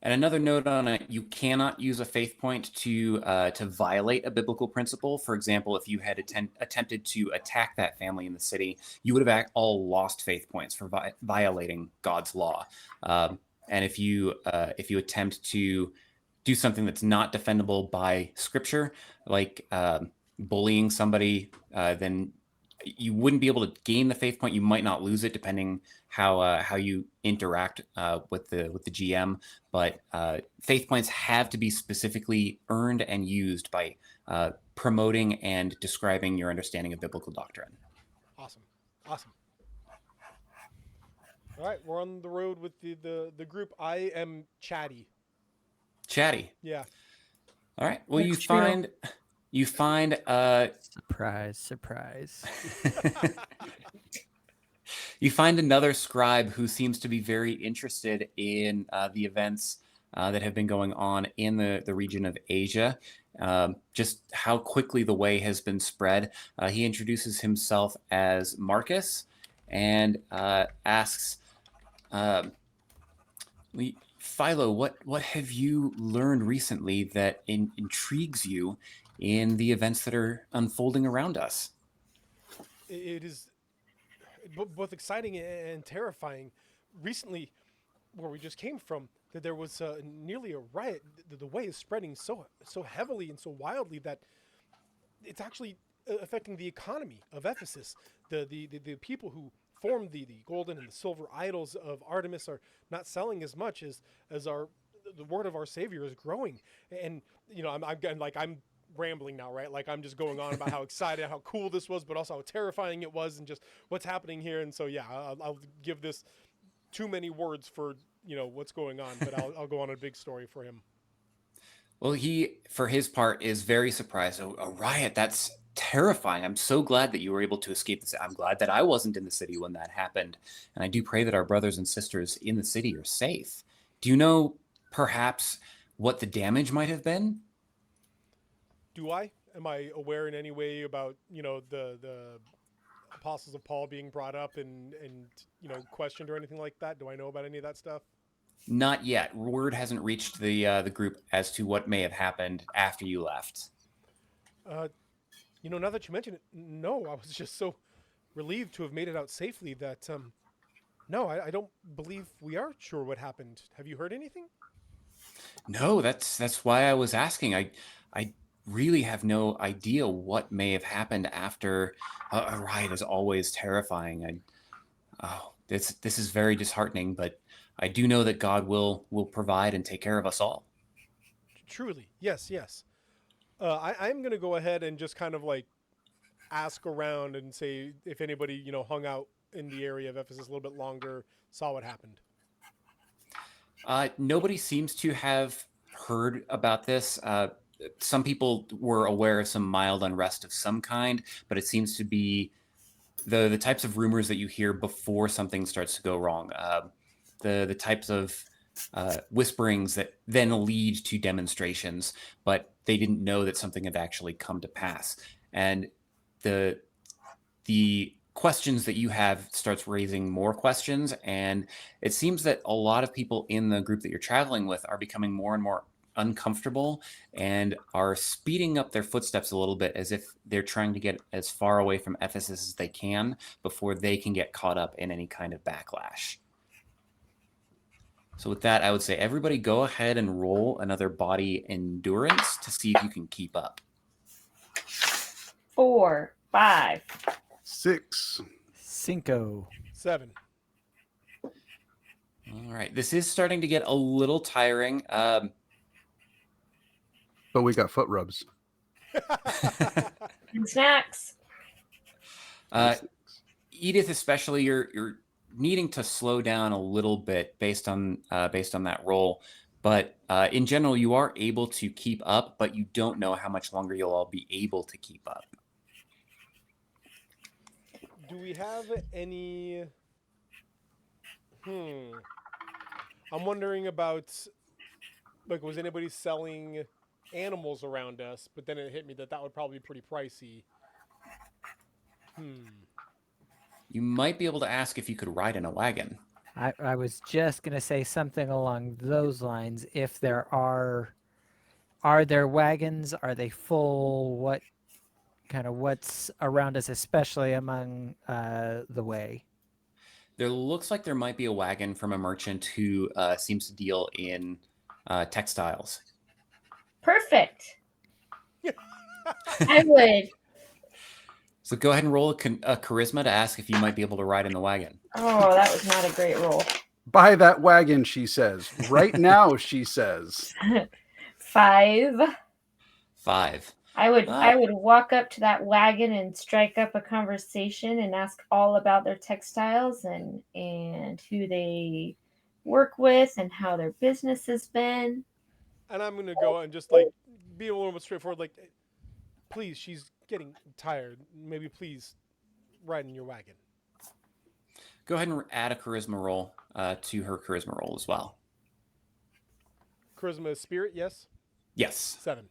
And another note on it: you cannot use a faith point to violate a biblical principle. For example, if you had attempted to attack that family in the city, you would have all lost faith points for violating God's law. And if you attempt to do something that's not defendable by Scripture, like bullying somebody, then you wouldn't be able to gain the faith point. You might not lose it, depending how you interact with the GM. But faith points have to be specifically earned and used by promoting and describing your understanding of biblical doctrine. Awesome. All right, we're on the road with the group. I am Chatty. Yeah. All right. Well, That's true. you find Surprise. you find another scribe who seems to be very interested in the events that have been going on in the region of Asia. Just how quickly the way has been spread. He introduces himself as Marcus and asks, Philo, what have you learned recently that intrigues you in the events that are unfolding around us? It is both exciting and terrifying. Recently, where we just came from, that there was nearly a riot. The way is spreading so heavily and so wildly that it's actually affecting the economy of Ephesus. The people who formed the golden and the silver idols of Artemis are not selling as much as the word of our Savior is growing. And you know, I'm rambling now, right? Like I'm just going on about how excited, how cool this was, but also how terrifying it was, and just what's happening here. And so yeah, I'll give this too many words for what's going on, but I'll go on a big story for him. Well, he, for his part, is very surprised. A riot, that's terrifying. I'm so glad that you were able to escape this. I'm glad that I wasn't in the city when that happened. And I do pray that our brothers and sisters in the city are safe. Do you know perhaps what the damage might have been? Do I? Am I aware in any way about, the apostles of Paul being brought up and questioned or anything like that? Do I know about any of that stuff? Not yet. Word hasn't reached the group as to what may have happened after you left. Now that you mention it, no, I was just so relieved to have made it out safely that no, I don't believe we are sure what happened. Have you heard anything? No, that's why I was asking. I really have no idea what may have happened after a riot is always terrifying. This is very disheartening, but I do know that God will provide and take care of us all. Truly, yes, yes. I'm gonna go ahead and just kind of like ask around and say if anybody hung out in the area of Ephesus a little bit longer, saw what happened. Nobody seems to have heard about this. Some people were aware of some mild unrest of some kind, but it seems to be the types of rumors that you hear before something starts to go wrong. The types of whisperings that then lead to demonstrations, but they didn't know that something had actually come to pass. And the questions that you have starts raising more questions, and it seems that a lot of people in the group that you're traveling with are becoming more and more uncomfortable and are speeding up their footsteps a little bit as if they're trying to get as far away from Ephesus as they can before they can get caught up in any kind of backlash. So with that, I would say everybody go ahead and roll another body endurance to see if you can keep up. 4, 5. 6. Cinco. 7. All right. This is starting to get a little tiring. But we got foot rubs. And snacks. Edith, especially, you're needing to slow down a little bit based on that roll. But in general, you are able to keep up, but you don't know how much longer you'll all be able to keep up. Do we have any? I'm wondering about, like, was anybody selling animals around us? But then it hit me that would probably be pretty pricey. You might be able to ask if you could ride in a wagon. I was just going to say something along those lines. If there are there wagons? Are they full? What's around us, especially among the way? There looks like there might be a wagon from a merchant who seems to deal in textiles. Perfect. I would. So go ahead and roll a charisma to ask if you might be able to ride in the wagon. Oh, that was not a great roll. Buy that wagon, she says. Right now, she says. 5. 5. I would walk up to that wagon and strike up a conversation and ask all about their textiles and who they work with and how their business has been. And I'm gonna go and just like be a little bit straightforward. Like, please, she's getting tired. Maybe please ride in your wagon. Go ahead and add a charisma roll to her charisma roll as well. Charisma is spirit, yes? Yes. 7.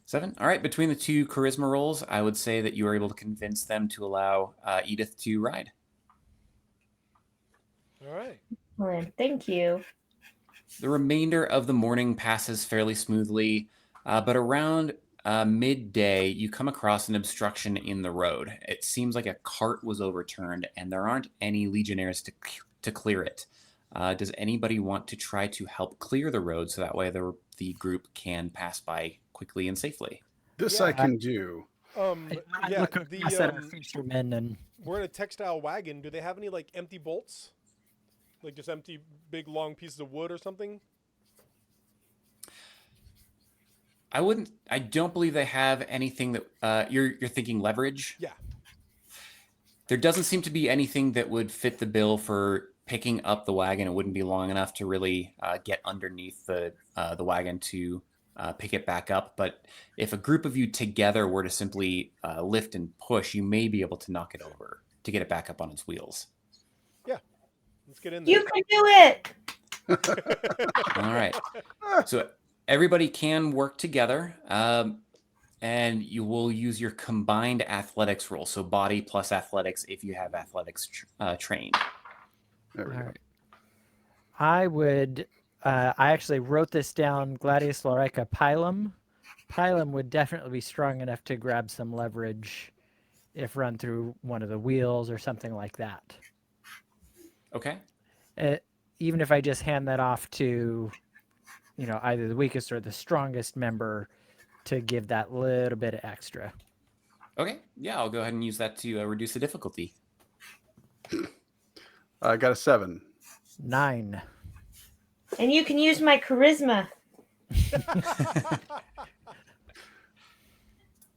7. All right. Between the two charisma rolls, I would say that you are able to convince them to allow Edith to ride. All right. Well, thank you. The remainder of the morning passes fairly smoothly, but around midday, you come across an obstruction in the road. It seems like a cart was overturned, and there aren't any legionnaires to clear it. Does anybody want to try to help clear the road so that way the group can pass by quickly and safely? This Yeah. I can do. I Yeah, look across at our fishermen and we're in a textile wagon. Do they have any like empty bolts? Like just empty big long pieces of wood or something? I don't believe they have anything that you're thinking leverage. Yeah. There doesn't seem to be anything that would fit the bill for picking up the wagon. It wouldn't be long enough to really get underneath the wagon to pick it back up. But if a group of you together were to simply lift and push, you may be able to knock it over to get it back up on its wheels. Yeah. Let's get in there. You can do it. All right. So everybody can work together, and you will use your combined athletics roll. So body plus athletics if you have athletics trained. There we all go. right. I would. I actually wrote this down. Gladius Lorica Pilum Pylum would definitely be strong enough to grab some leverage if run through one of the wheels or something like that. Okay. Uh, Even if I just hand that off to, either the weakest or the strongest member to give that little bit of extra. Okay. Yeah, I'll go ahead and use that to reduce the difficulty. I got a 7. 9. And you can use my charisma.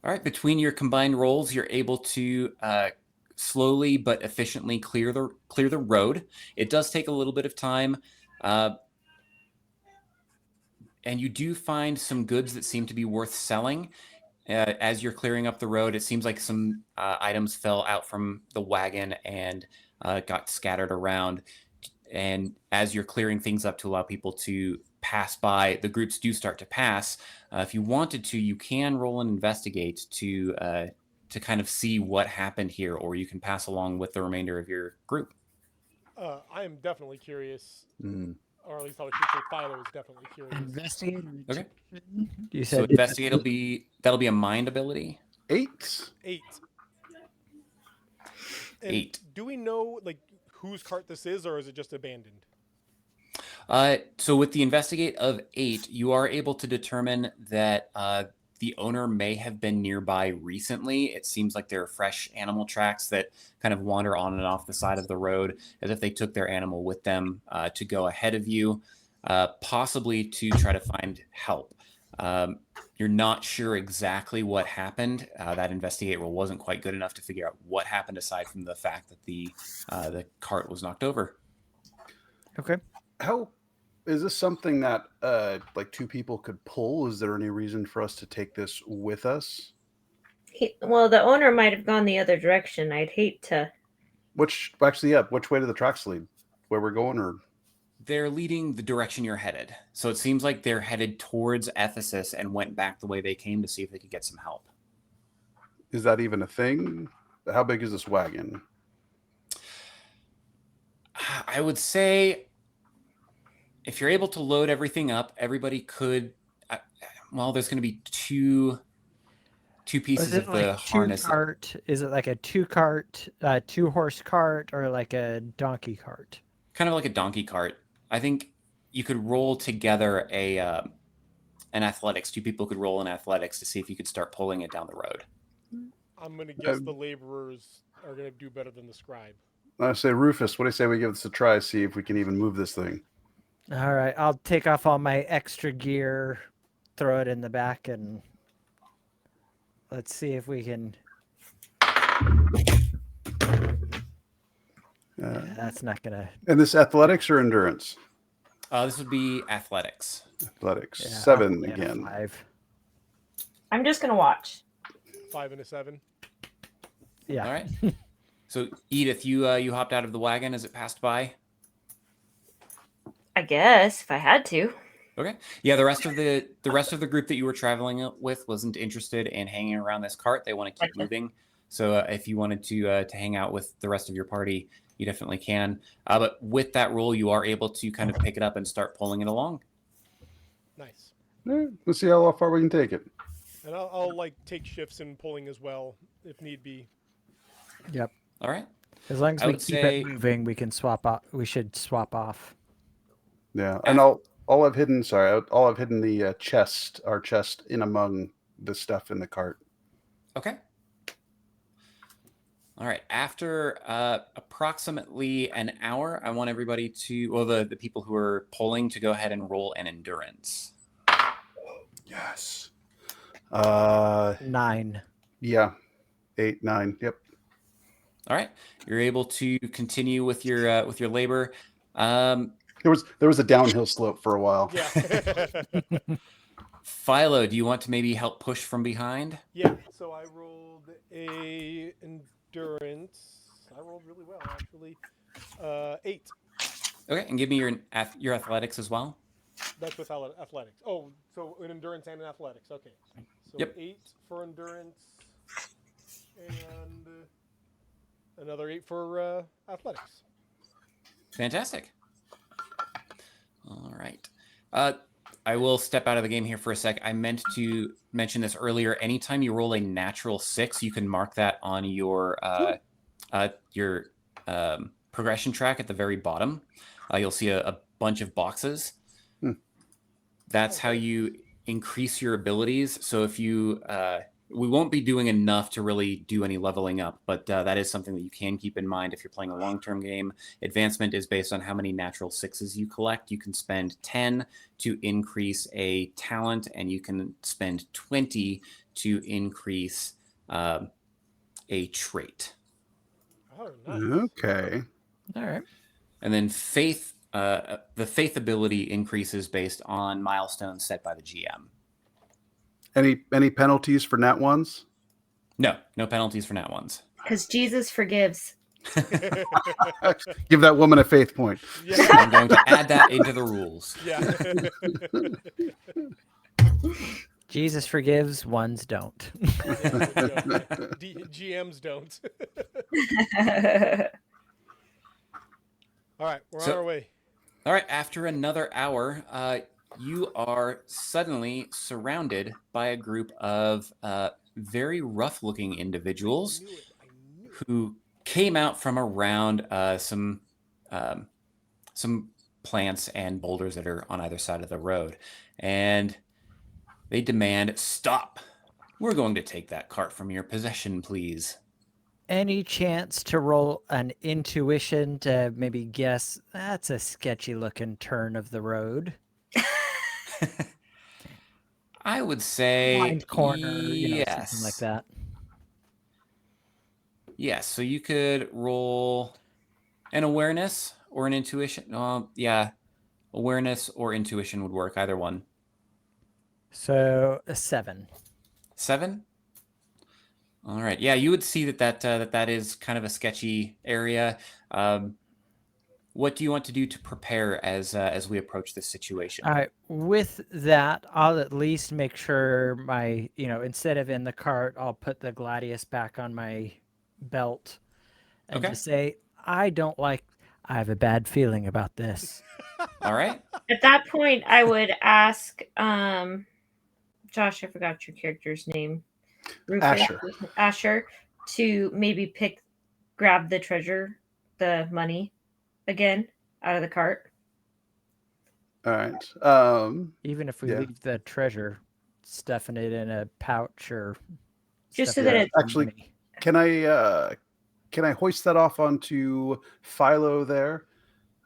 All right. Between your combined rolls, you're able to slowly but efficiently clear the road. It does take a little bit of time, and you do find some goods that seem to be worth selling. As you're clearing up the road, it seems like some items fell out from the wagon and got scattered around. And as you're clearing things up to allow people to pass by, the groups do start to pass. If you wanted to, you can roll and investigate to kind of see what happened here, or you can pass along with the remainder of your group. I am definitely curious, Mm. or at least I should say Philo is definitely curious. Investigate. Okay. You So said investigate that'll be a mind ability. 8. 8. And 8. do we know like whose cart this is, or is it just abandoned? So with the investigate of 8, you are able to determine that the owner may have been nearby recently. It seems like there are fresh animal tracks that kind of wander on and off the side of the road as if they took their animal with them to go ahead of you, possibly to try to find help. You're not sure exactly what happened. That investigate roll wasn't quite good enough to figure out what happened aside from the fact that the cart was knocked over. Okay. How is this something that like 2 people could pull? Is there any reason for us to take this with us? Well, the owner might have gone the other direction. I'd hate to. Which way do the tracks lead? Where we're going, or They're leading the direction you're headed. So it seems like they're headed towards Ephesus and went back the way they came to see if they could get some help. is that even a thing? How big is this wagon? I would say if you're able to load everything up, everybody could. There's going to be two pieces Is it of like the harness. Is it like a 2-horse cart, or like a donkey cart? Kind of like a donkey cart. I think you could roll together an athletics. 2 people could roll in athletics to see if you could start pulling it down the road. I'm gonna guess the laborers are gonna do better than the scribe. I say, Rufus, what do you say we give this a try? See if we can even move this thing. All right, I'll take off all my extra gear, throw it in the back, and let's see if we can. That's not gonna. And this athletics or endurance? This would be athletics. Athletics. Yeah, 7 I'll again. 5. I'm just gonna watch. 5 and a 7. Yeah. All right. So Edith, you hopped out of the wagon as it passed by. I guess if I had to. Okay. Yeah, the rest of the group that you were traveling with wasn't interested in hanging around this cart. They want to keep Gotcha. moving. So if you wanted to hang out with the rest of your party, you definitely can. But with that roll, you are able to kind of pick it up and start pulling it along. Nice. Let's see how far we can take it. And I'll like take shifts in pulling as well if need be. Yep. All right. As long as I we would keep say- it moving, we can swap off. We should swap off. Yeah, and all I've hidden the our chest in among the stuff in the cart. Okay. All right. After approximately an hour, I want everybody the people who are pulling to go ahead and roll an endurance. Yes. 9. Yeah. 8, 9. Yep. All right. You're able to continue with your labor. There was a downhill slope for a while. Yeah. Philo, do you want to maybe help push from behind? Yeah. So I rolled a endurance. I rolled really well actually. 8. Okay, and give me your athletics as well. That's with athletics. Oh, so an endurance and an athletics. Okay. So Yep. 8 for endurance and another 8 for athletics. Fantastic. All right. I will step out of the game here for a sec. I meant to mention this earlier. Anytime you roll a natural 6, you can mark that on your progression track at the very bottom. You'll see a bunch of boxes. Hmm. That's how you increase your abilities. So if you we won't be doing enough to really do any leveling up, but that is something that you can keep in mind if you're playing a long-term game. Advancement is based on how many natural 6s you collect. You can spend 10 to increase a talent, and you can spend 20 to increase a trait. Oh, nice. Okay. All right. And then faith, the faith ability increases based on milestones set by the GM. Any penalties for nat ones? No penalties for nat ones. Because Jesus forgives. Give that woman a faith point. Yeah. I'm going to add that into the rules. Yeah. Jesus forgives, ones don't. GMs don't. All right, we're on our way. All right, after another hour, you are suddenly surrounded by a group of very rough-looking individuals who came out from around some plants and boulders that are on either side of the road, and they demand, "Stop! We're going to take that cart from your possession, please." Any chance to roll an intuition to maybe guess that's a sketchy looking turn of the road? I would say Blind corner, yes. something like that. Yes, so you could roll an awareness or an intuition. Yeah, awareness or intuition would work, either one. So a 7. 7? All right. Yeah, you would see that is kind of a sketchy area. What do you want to do to prepare as we approach this situation? All right. With that, I'll at least make sure my, instead of in the cart, I'll put the gladius back on my belt and just say, I have a bad feeling about this. All right. At that point, I would ask, Josh, I forgot your character's name. Rufus, Asher, to maybe grab the treasure, the money again out of the cart. All right. Even if we leave the treasure, stuffing it in a pouch or just so that it's actually money. Can I hoist that off onto Philo there?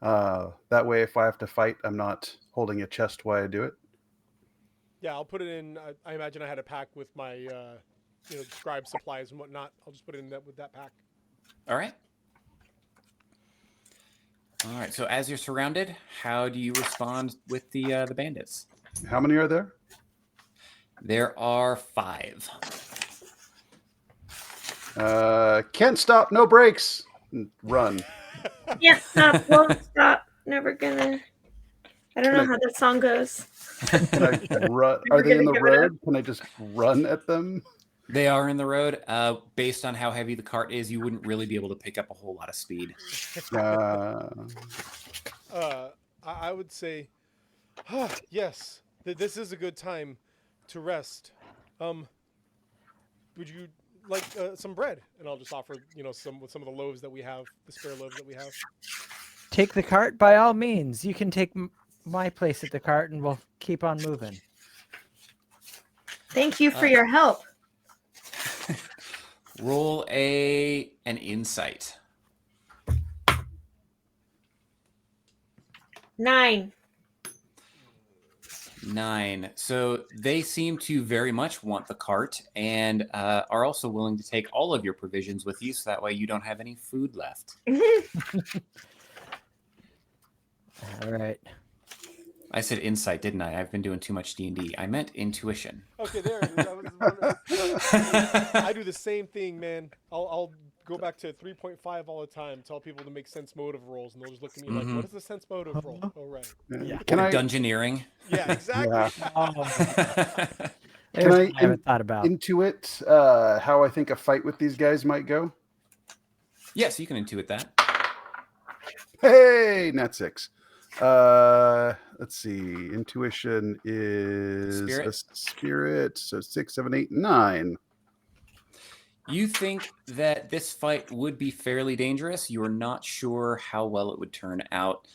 That way, if I have to fight, I'm not holding a chest while I do it. Yeah, I'll put it in. I imagine I had a pack with my, scribe supplies and whatnot. I'll just put it in with that pack. All right. All right. So as you're surrounded, how do you respond with the bandits? How many are there? There are 5. Can't stop, no brakes. Run. Can't stop, won't stop, never gonna. I don't know how that song goes. Can I run? Are they in the road? Can I just run at them? They are in the road. Based on how heavy the cart is, you wouldn't really be able to pick up a whole lot of speed. I would say, yes, this is a good time to rest. Would you like some bread? And I'll just offer, some of the loaves that we have, the spare loaves that we have. Take the cart by all means. You can take my place at the cart, and we'll keep on moving. Thank you for your help. Roll an insight. 9. 9. So they seem to very much want the cart and are also willing to take all of your provisions with you, so that way you don't have any food left. All right. I said insight, didn't I? I've been doing too much D&D. I meant intuition. Okay, there it is. I do the same thing, man. I'll go back to 3.5 all the time. Tell people to make sense motive rolls, and they'll just look at me like, "What is the sense motive roll?" Oh, right. Yeah. Dungeoneering. Yeah, exactly. Can I haven't thought about intuit how I think a fight with these guys might go? Yes, you can intuit that. Hey, nat 6. Let's see. Intuition is Spirit. a spirit, so 6, 7, 8, 9. You think that this fight would be fairly dangerous. You're not sure how well it would turn out.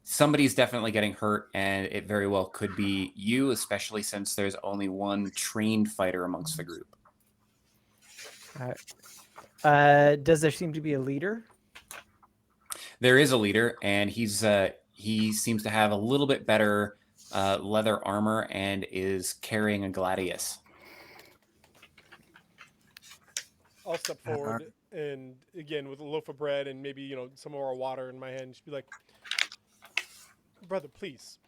Somebody's definitely getting hurt, and it very well could be you, especially since there's only one trained fighter amongst the group. Does there seem to be a leader? There is a leader, and he seems to have a little bit better leather armor and is carrying a gladius. I'll step forward and again with a loaf of bread and maybe some of our water in my hand, just be like, brother, please,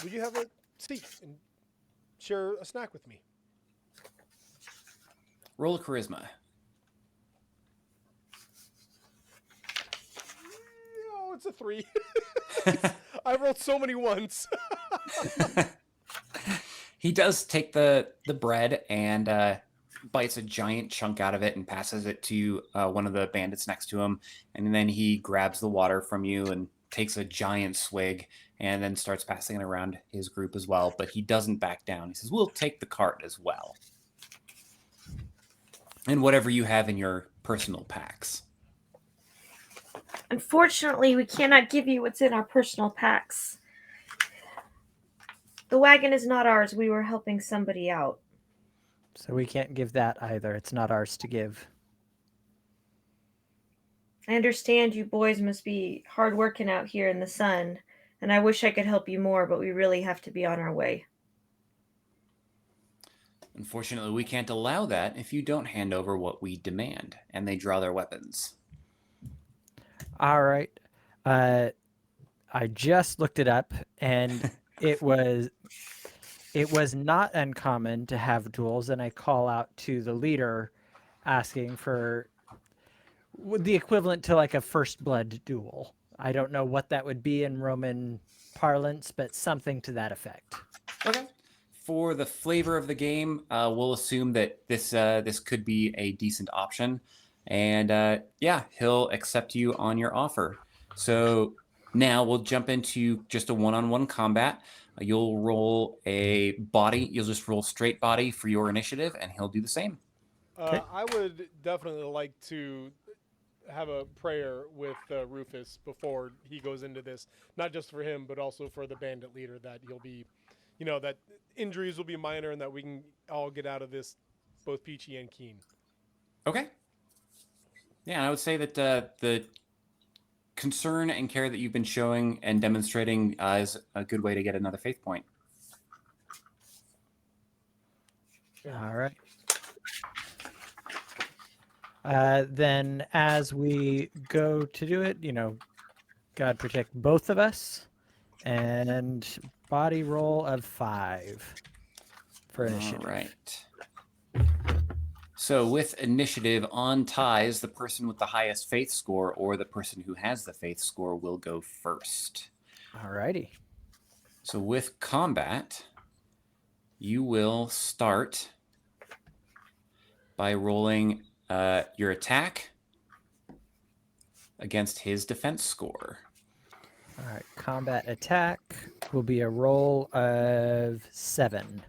will you have a seat and share a snack with me? Roll a charisma. Oh, it's a 3. I've rolled so many ones. He does take the bread and bites a giant chunk out of it and passes it to one of the bandits next to him. And then he grabs the water from you and takes a giant swig and then starts passing it around his group as well. But he doesn't back down. He says, we'll take the cart as well. And whatever you have in your personal packs. Unfortunately, we cannot give you what's in our personal packs. The wagon is not ours. We were helping somebody out. So we can't give that either. It's not ours to give. I understand you boys must be hard working out here in the sun, and I wish I could help you more, but we really have to be on our way. Unfortunately, we can't allow that if you don't hand over what we demand. And they draw their weapons. All right. I just looked it up, and it was not uncommon to have duels, and I call out to the leader asking for the equivalent to like a first blood duel. I don't know what that would be in Roman parlance, but something to that effect. Okay. For the flavor of the game, we'll assume that this could be a decent option. And yeah, he'll accept you on your offer. So now we'll jump into just a one-on-one combat. You'll roll a body. You'll just roll straight body for your initiative, and he'll do the same. I would definitely like to have a prayer with Rufus before he goes into this, not just for him, but also for the bandit leader, that he'll be, that injuries will be minor and that we can all get out of this, both peachy and keen. Okay. Yeah, and I would say that the concern and care that you've been showing and demonstrating is a good way to get another faith point. All right. Then as we go to do it, God protect both of us. And body roll of 5 for initiative. All right. So with initiative on ties, the person with the highest faith score or the person who has the faith score will go first. All righty. So with combat, you will start by rolling your attack against his defense score. All right. Combat attack will be a roll of 7.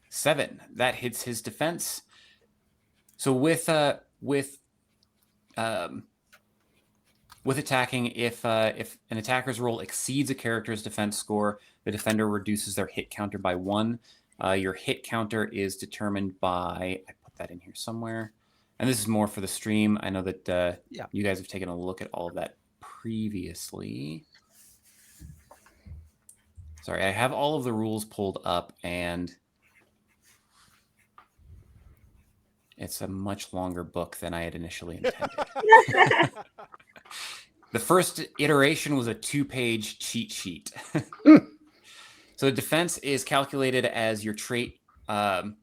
7. That hits his defense. So with attacking, if an attacker's roll exceeds a character's defense score, the defender reduces their hit counter by 1. Your hit counter is determined by, I put that in here somewhere, and this is more for the stream. I know that you guys have taken a look at all of that previously. Sorry, I have all of the rules pulled up, and it's a much longer book than I had initially intended. The first iteration was a 2-page cheat sheet. So defense is calculated as your trait, the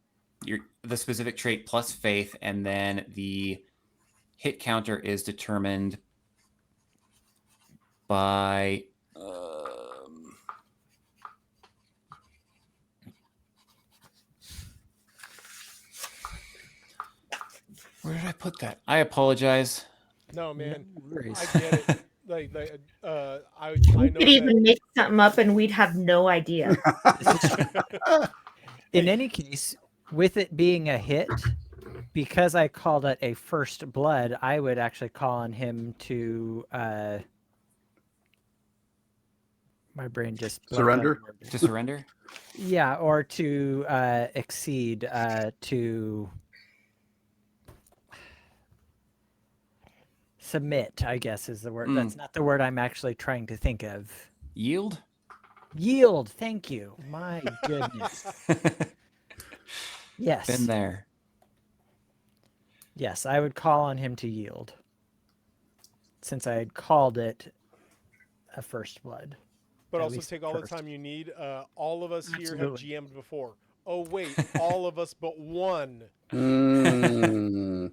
specific trait plus faith, and then the hit counter is determined by where did I put that? I apologize. No, man. No worries. I get it. I We know could that. even make something up and we'd have no idea. In any case, with it being a hit, because I called it a first blood, I would actually call on him to. My brain just blanked on the Surrender? word. To surrender? Yeah, or to exceed, to submit, I guess is the word. That's not the word I'm actually trying to think of. Yield? Yield, thank you. My goodness. Yes. Been there. Yes, I would call on him to yield. Since I had called it a first blood. But At also least take all the first. time you need. All of us here have Absolutely. GM'd before. Oh wait, all of us but one. Mm.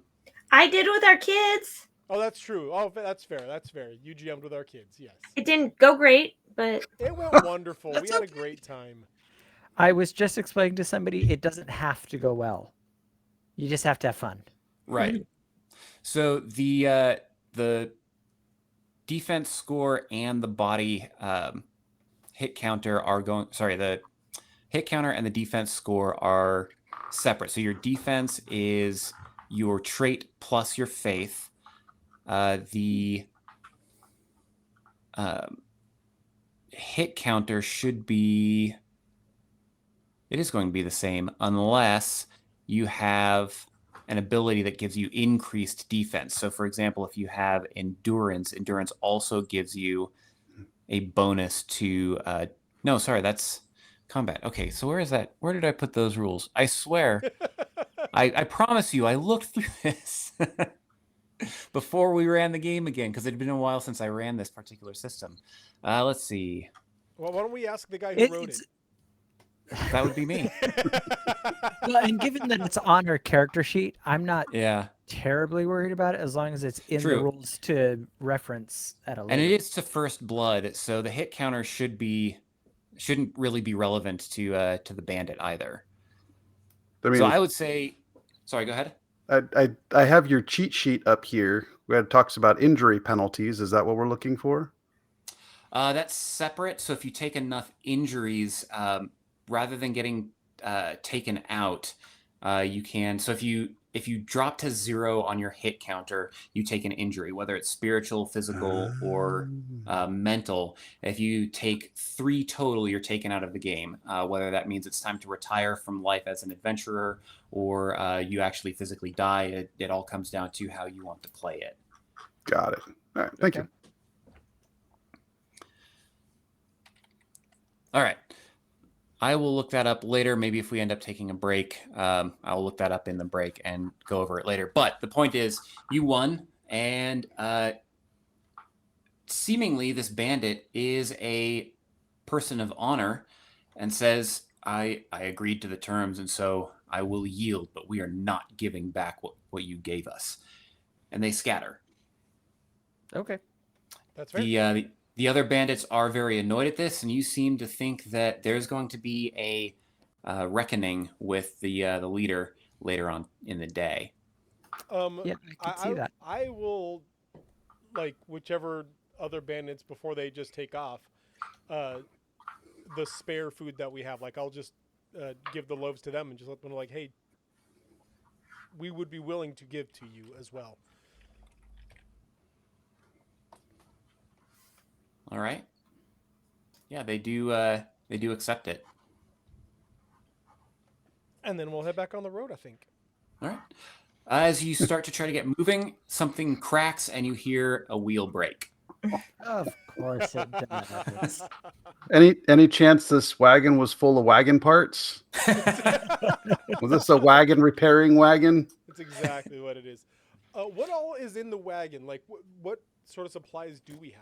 I did with our kids. Oh, that's true. Oh, that's fair. That's fair. You GM'd with our kids. Yes. It didn't go great, but It went wonderful. We That's had a okay. great time. I was just explaining to somebody it doesn't have to go well. You just have to have fun. Right. So the defense score and the body hit counter are going. Sorry, the hit counter and the defense score are separate. So your defense is your trait plus your faith. The hit counter should be. It is going to be the same unless you have an ability that gives you increased defense. So, for example, if you have endurance, endurance also gives you a bonus to. No, sorry, that's combat. Okay, so where is that? Where did I put those rules? I swear, I promise you, I looked through this before we ran the game again because it had been a while since I ran this particular system. Let's see. Well, why don't we ask the guy who wrote It's, it? That would be me. well, and given that it's on our character sheet, I'm not Yeah. terribly worried about it as long as it's in the True. rules to reference at a later. And it is to first blood, so the hit counter shouldn't really be relevant to the bandit either. I mean, So I would say, sorry, go ahead. I have your cheat sheet up here where it talks about injury penalties. Is that what we're looking for? That's separate. So if you take enough injuries, rather than getting taken out, you can. So if you drop to 0 on your hit counter, you take an injury, whether it's spiritual, physical, or mental. If you take 3 total, you're taken out of the game. Whether that means it's time to retire from life as an adventurer, or you actually physically die. It all comes down to how you want to play it. Got it. All right. Thank you. All right. I will look that up later. Maybe if we end up taking a break, I'll look that up in the break and go over it later. But the point is, you won, and seemingly this bandit is a person of honor and says, I agreed to the terms, and so I will yield, but we are not giving back what you gave us. And they scatter. Okay. That's right. The other bandits are very annoyed at this, and you seem to think that there's going to be a reckoning with the leader later on in the day. Yeah, I can see that. I will, like, whichever other bandits before they just take off, the spare food that we have. Like, I'll just give the loaves to them and just let them know, like, hey, we would be willing to give to you as well. All right. Yeah, they do accept it. And then we'll head back on the road, I think. All right. As you start to try to get moving, something cracks and you hear a wheel break. Of course it does. Any chance this wagon was full of wagon parts? Was this a wagon repairing wagon? That's exactly what it is. What all is in the wagon? Like, what sort of supplies do we have?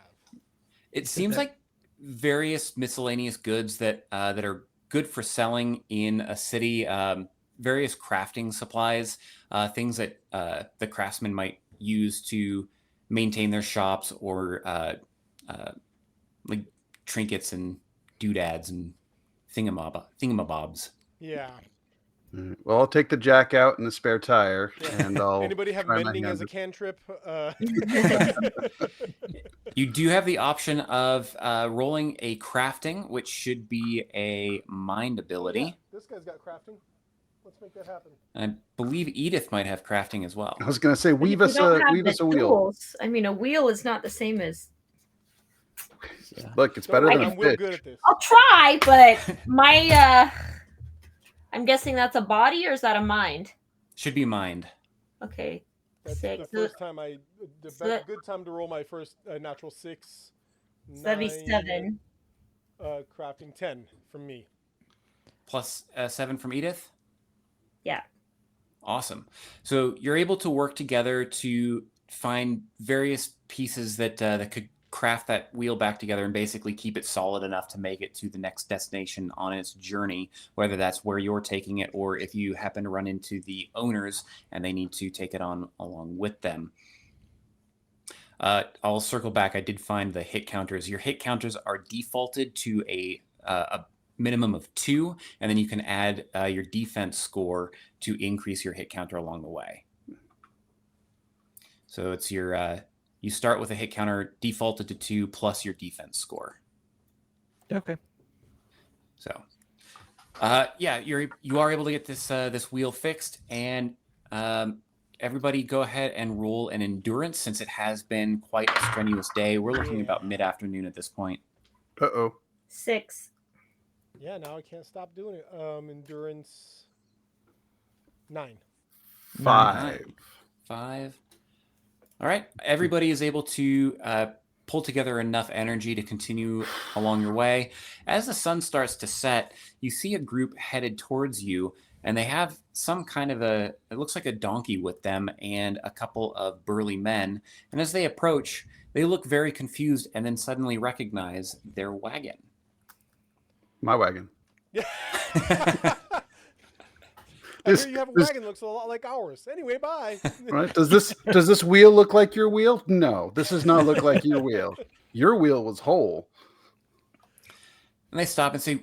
It seems like various miscellaneous goods that are good for selling in a city. Various crafting supplies, things that the craftsmen might use to maintain their shops, or like trinkets and doodads and thingamabobs. Yeah. All right. Well, I'll take the jack out and the spare tire, Yeah. and I'll Anybody have try my mending as hand a cantrip? You do have the option of rolling a crafting, which should be a mind ability. Yeah, this guy's got crafting. Let's make that happen. And I believe Edith might have crafting as well. I was going to say, But if weave you us don't a have weave the us a wheel. tools, I mean, a wheel is not the same as. Look, it's Don't better worry, than I'm a real fish. good at this. I'll try, but my I'm guessing that's a body, or is that a mind? Should be mind. Okay. That's Six. the first time that- good time to roll my first natural 6. So that'd be 7. Crafting 10 from me. Plus 7 from Edith? Yeah. Awesome. So you're able to work together to find various pieces that could craft that wheel back together and basically keep it solid enough to make it to the next destination on its journey, whether that's where you're taking it or if you happen to run into the owners and they need to take it on along with them. I'll circle back. I did find the hit counters. Your hit counters are defaulted to a minimum of 2, and then you can add your defense score to increase your hit counter along the way. So it's your you start with a hit counter defaulted to 2 plus your defense score. Okay. So yeah, you are able to get this wheel fixed, and everybody go ahead and roll an endurance since it has been quite a strenuous day. We're looking about mid-afternoon at this point. 6. Yeah, now I can't stop doing it. Endurance 9. 5. 5. All right. Everybody is able to pull together enough energy to continue along your way. As the sun starts to set, you see a group headed towards you, and they have some kind of it looks like a donkey with them and a couple of burly men. And as they approach, they look very confused and then suddenly recognize their wagon. My wagon. Yeah. I hear you have a wagon looks a lot like ours. Anyway, bye. Right? Does this wheel look like your wheel? No, this does not look like your wheel. Your wheel was whole. And they stop and say,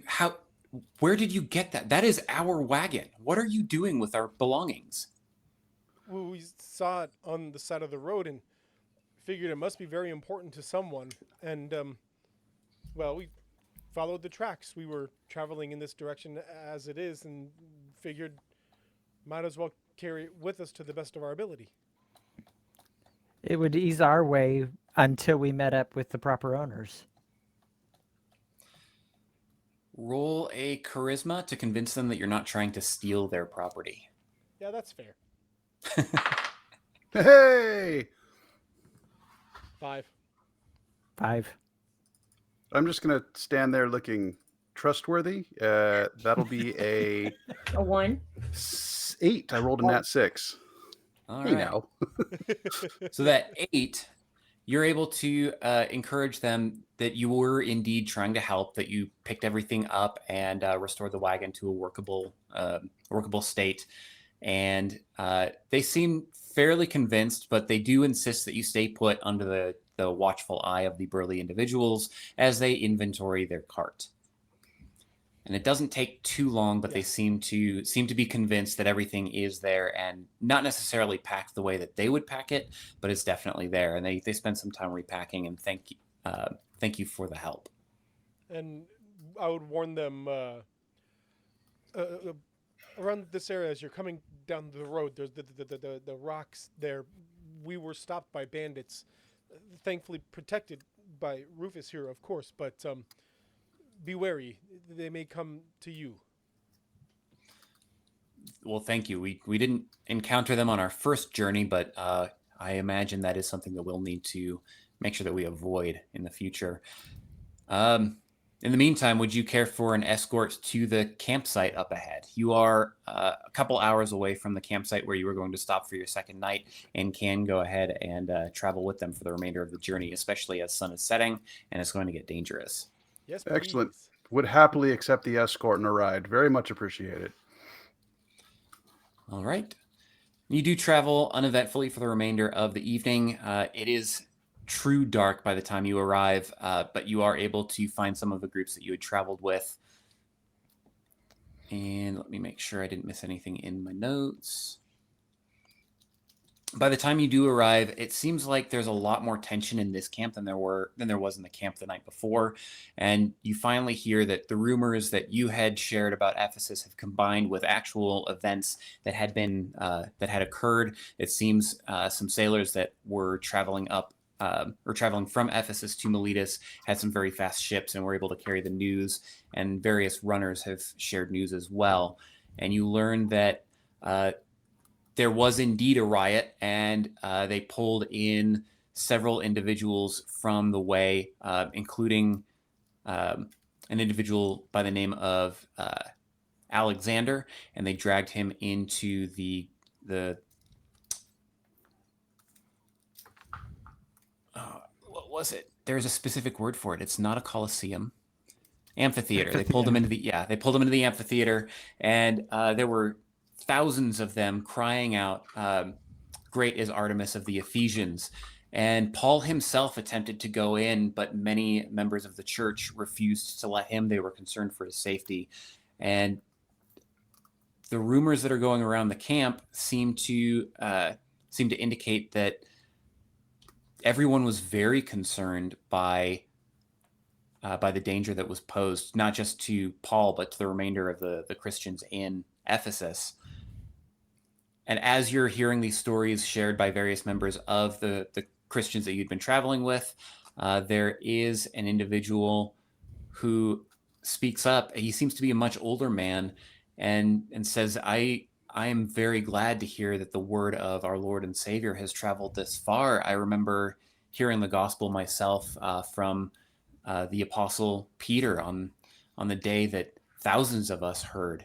where did you get that? That is our wagon. What are you doing with our belongings? Well, we saw it on the side of the road and figured it must be very important to someone. And, well, we followed the tracks. We were traveling in this direction as it is and figured might as well carry it with us to the best of our ability. It would ease our way until we met up with the proper owners. Roll a charisma to convince them that you're not trying to steal their property. Yeah, that's fair. Hey! 5. 5. I'm just going to stand there looking trustworthy. That'll be a A 1. 8. I rolled a nat 6. All Hey, right. now. So that 8, you're able to encourage them that you were indeed trying to help, that you picked everything up and restored the wagon to a workable state. And they seem fairly convinced, but they do insist that you stay put under the watchful eye of the burly individuals as they inventory their cart. And it doesn't take too long, but they seem to be convinced that everything is there and not necessarily packed the way that they would pack it, but it's definitely there. And they spend some time repacking and thank you for the help. And I would warn them around this area as you're coming down the road. There's the rocks there. We were stopped by bandits, thankfully protected by Rufus here, of course. But be wary; they may come to you. Well, thank you. We didn't encounter them on our first journey, but I imagine that is something that we'll need to make sure that we avoid in the future. In the meantime, would you care for an escort to the campsite up ahead? You are a couple hours away from the campsite where you were going to stop for your second night and can go ahead and travel with them for the remainder of the journey, especially as sun is setting and it's going to get dangerous. Yes, Excellent. please. Would happily accept the escort and a ride. Very much appreciated. All right. You do travel uneventfully for the remainder of the evening. It is true dark by the time you arrive, but you are able to find some of the groups that you had traveled with. And let me make sure I didn't miss anything in my notes. By the time you do arrive, it seems like there's a lot more tension in this camp than there was in the camp the night before. And you finally hear that the rumors that you had shared about Ephesus have combined with actual events that had been that had occurred. It seems some sailors that were traveling up or traveling from Ephesus to Miletus had some very fast ships and were able to carry the news. And various runners have shared news as well. And you learn that there was indeed a riot, and they pulled in several individuals from the way, including an individual by the name of Alexander, and they dragged him into the what was it? There's a specific word for it. It's not a coliseum. Amphitheater. They pulled him into the amphitheater, and there were thousands of them crying out, "Great is Artemis of the Ephesians." And Paul himself attempted to go in, but many members of the church refused to let him. They were concerned for his safety. And the rumors that are going around the camp seem to indicate that everyone was very concerned by the danger that was posed, not just to Paul, but to the remainder of the Christians in Ephesus. And as you're hearing these stories shared by various members of the Christians that you'd been traveling with, there is an individual who speaks up. He seems to be a much older man and says, I am very glad to hear that the word of our Lord and Savior has traveled this far. I remember hearing the gospel myself from the Apostle Peter on the day that thousands of us heard.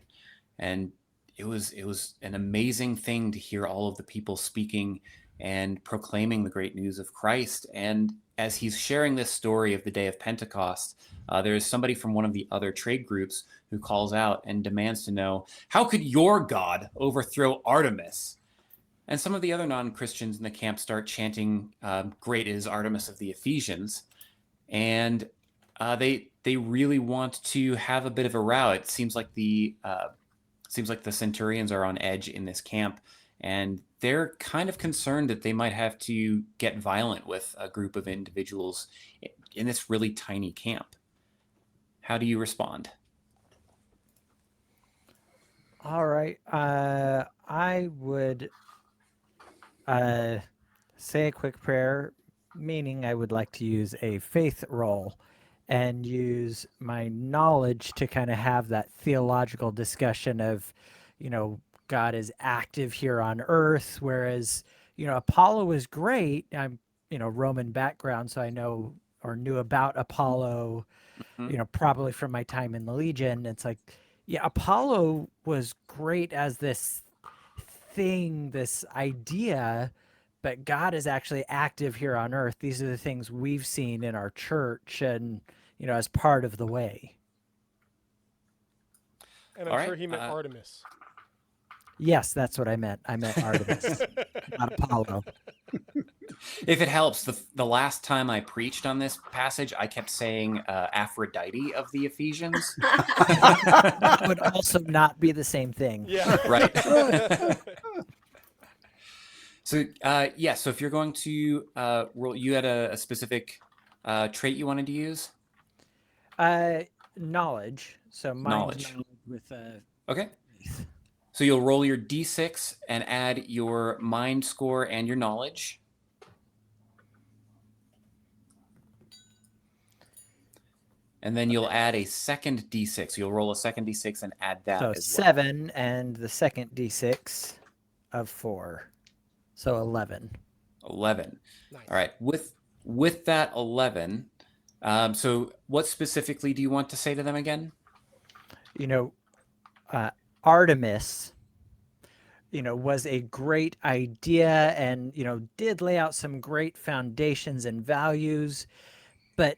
And it was an amazing thing to hear all of the people speaking and proclaiming the great news of Christ. And as he's sharing this story of the day of Pentecost, there is somebody from one of the other trade groups who calls out and demands to know, how could your God overthrow Artemis? And some of the other non-Christians in the camp start chanting, "Great is Artemis of the Ephesians." And they really want to have a bit of a row. It seems like the centurions are on edge in this camp, and they're kind of concerned that they might have to get violent with a group of individuals in this really tiny camp. How do you respond? All right. I would say a quick prayer, meaning I would like to use a faith roll and use my knowledge to kind of have that theological discussion of, God is active here on earth, whereas, Apollo is great. I'm, Roman background, so I know or knew about Apollo, probably from my time in the Legion. It's like, yeah, Apollo was great as this thing, this idea, but God is actually active here on earth. These are the things we've seen in our church and, as part of the way. And I'm sure he meant Artemis. Yes, that's what I meant. I meant Artemis, not Apollo. If it helps, the last time I preached on this passage, I kept saying Aphrodite of the Ephesians. That would also not be the same thing. Yeah. Right. So, so if you're going to roll, you had a specific trait you wanted to use? Knowledge. So knowledge with okay. So you'll roll your d6 and add your mind score and your knowledge. And then you'll add a second d6. You'll roll a second d6 and add that so as 7 and the second d6 of 4. So 11. 11. Nice. All right. With that 11, so what specifically do you want to say to them again? Artemis, was a great idea and, did lay out some great foundations and values, but,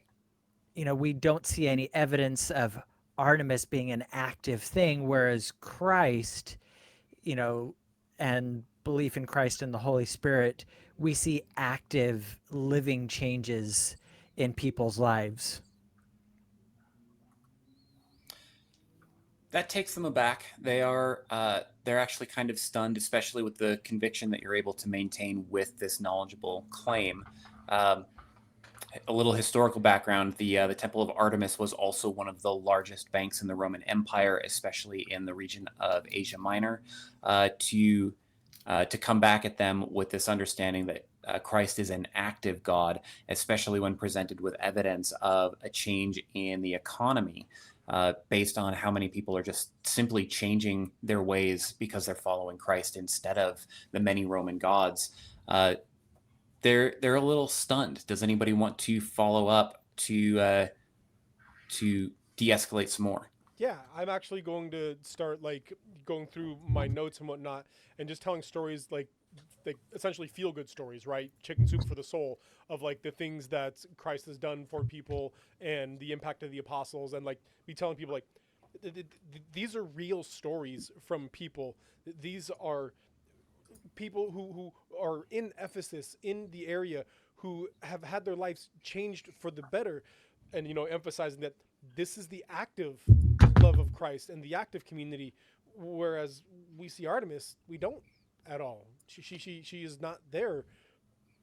we don't see any evidence of Artemis being an active thing, whereas Christ, and belief in Christ and the Holy Spirit, we see active living changes in people's lives. That takes them aback. They're actually kind of stunned, especially with the conviction that you're able to maintain with this knowledgeable claim. Um, a little historical background: the Temple of Artemis was also one of the largest banks in the Roman Empire, especially in the region of Asia Minor. To come back at them with this understanding that Christ is an active God, especially when presented with evidence of a change in the economy, based on how many people are just simply changing their ways because they're following Christ instead of the many Roman gods. They're a little stunned. Does anybody want to follow up to de-escalate some more? Yeah, I'm actually going to start like going through my notes and whatnot, and just telling stories like essentially feel good stories, right? Chicken soup for the soul of like the things that Christ has done for people and the impact of the apostles, and like be telling people like these are real stories from people. These are people who are in Ephesus, in the area, who have had their lives changed for the better, and emphasizing that this is the active love of Christ and the active community, whereas we see Artemis, we don't at all. She is not there.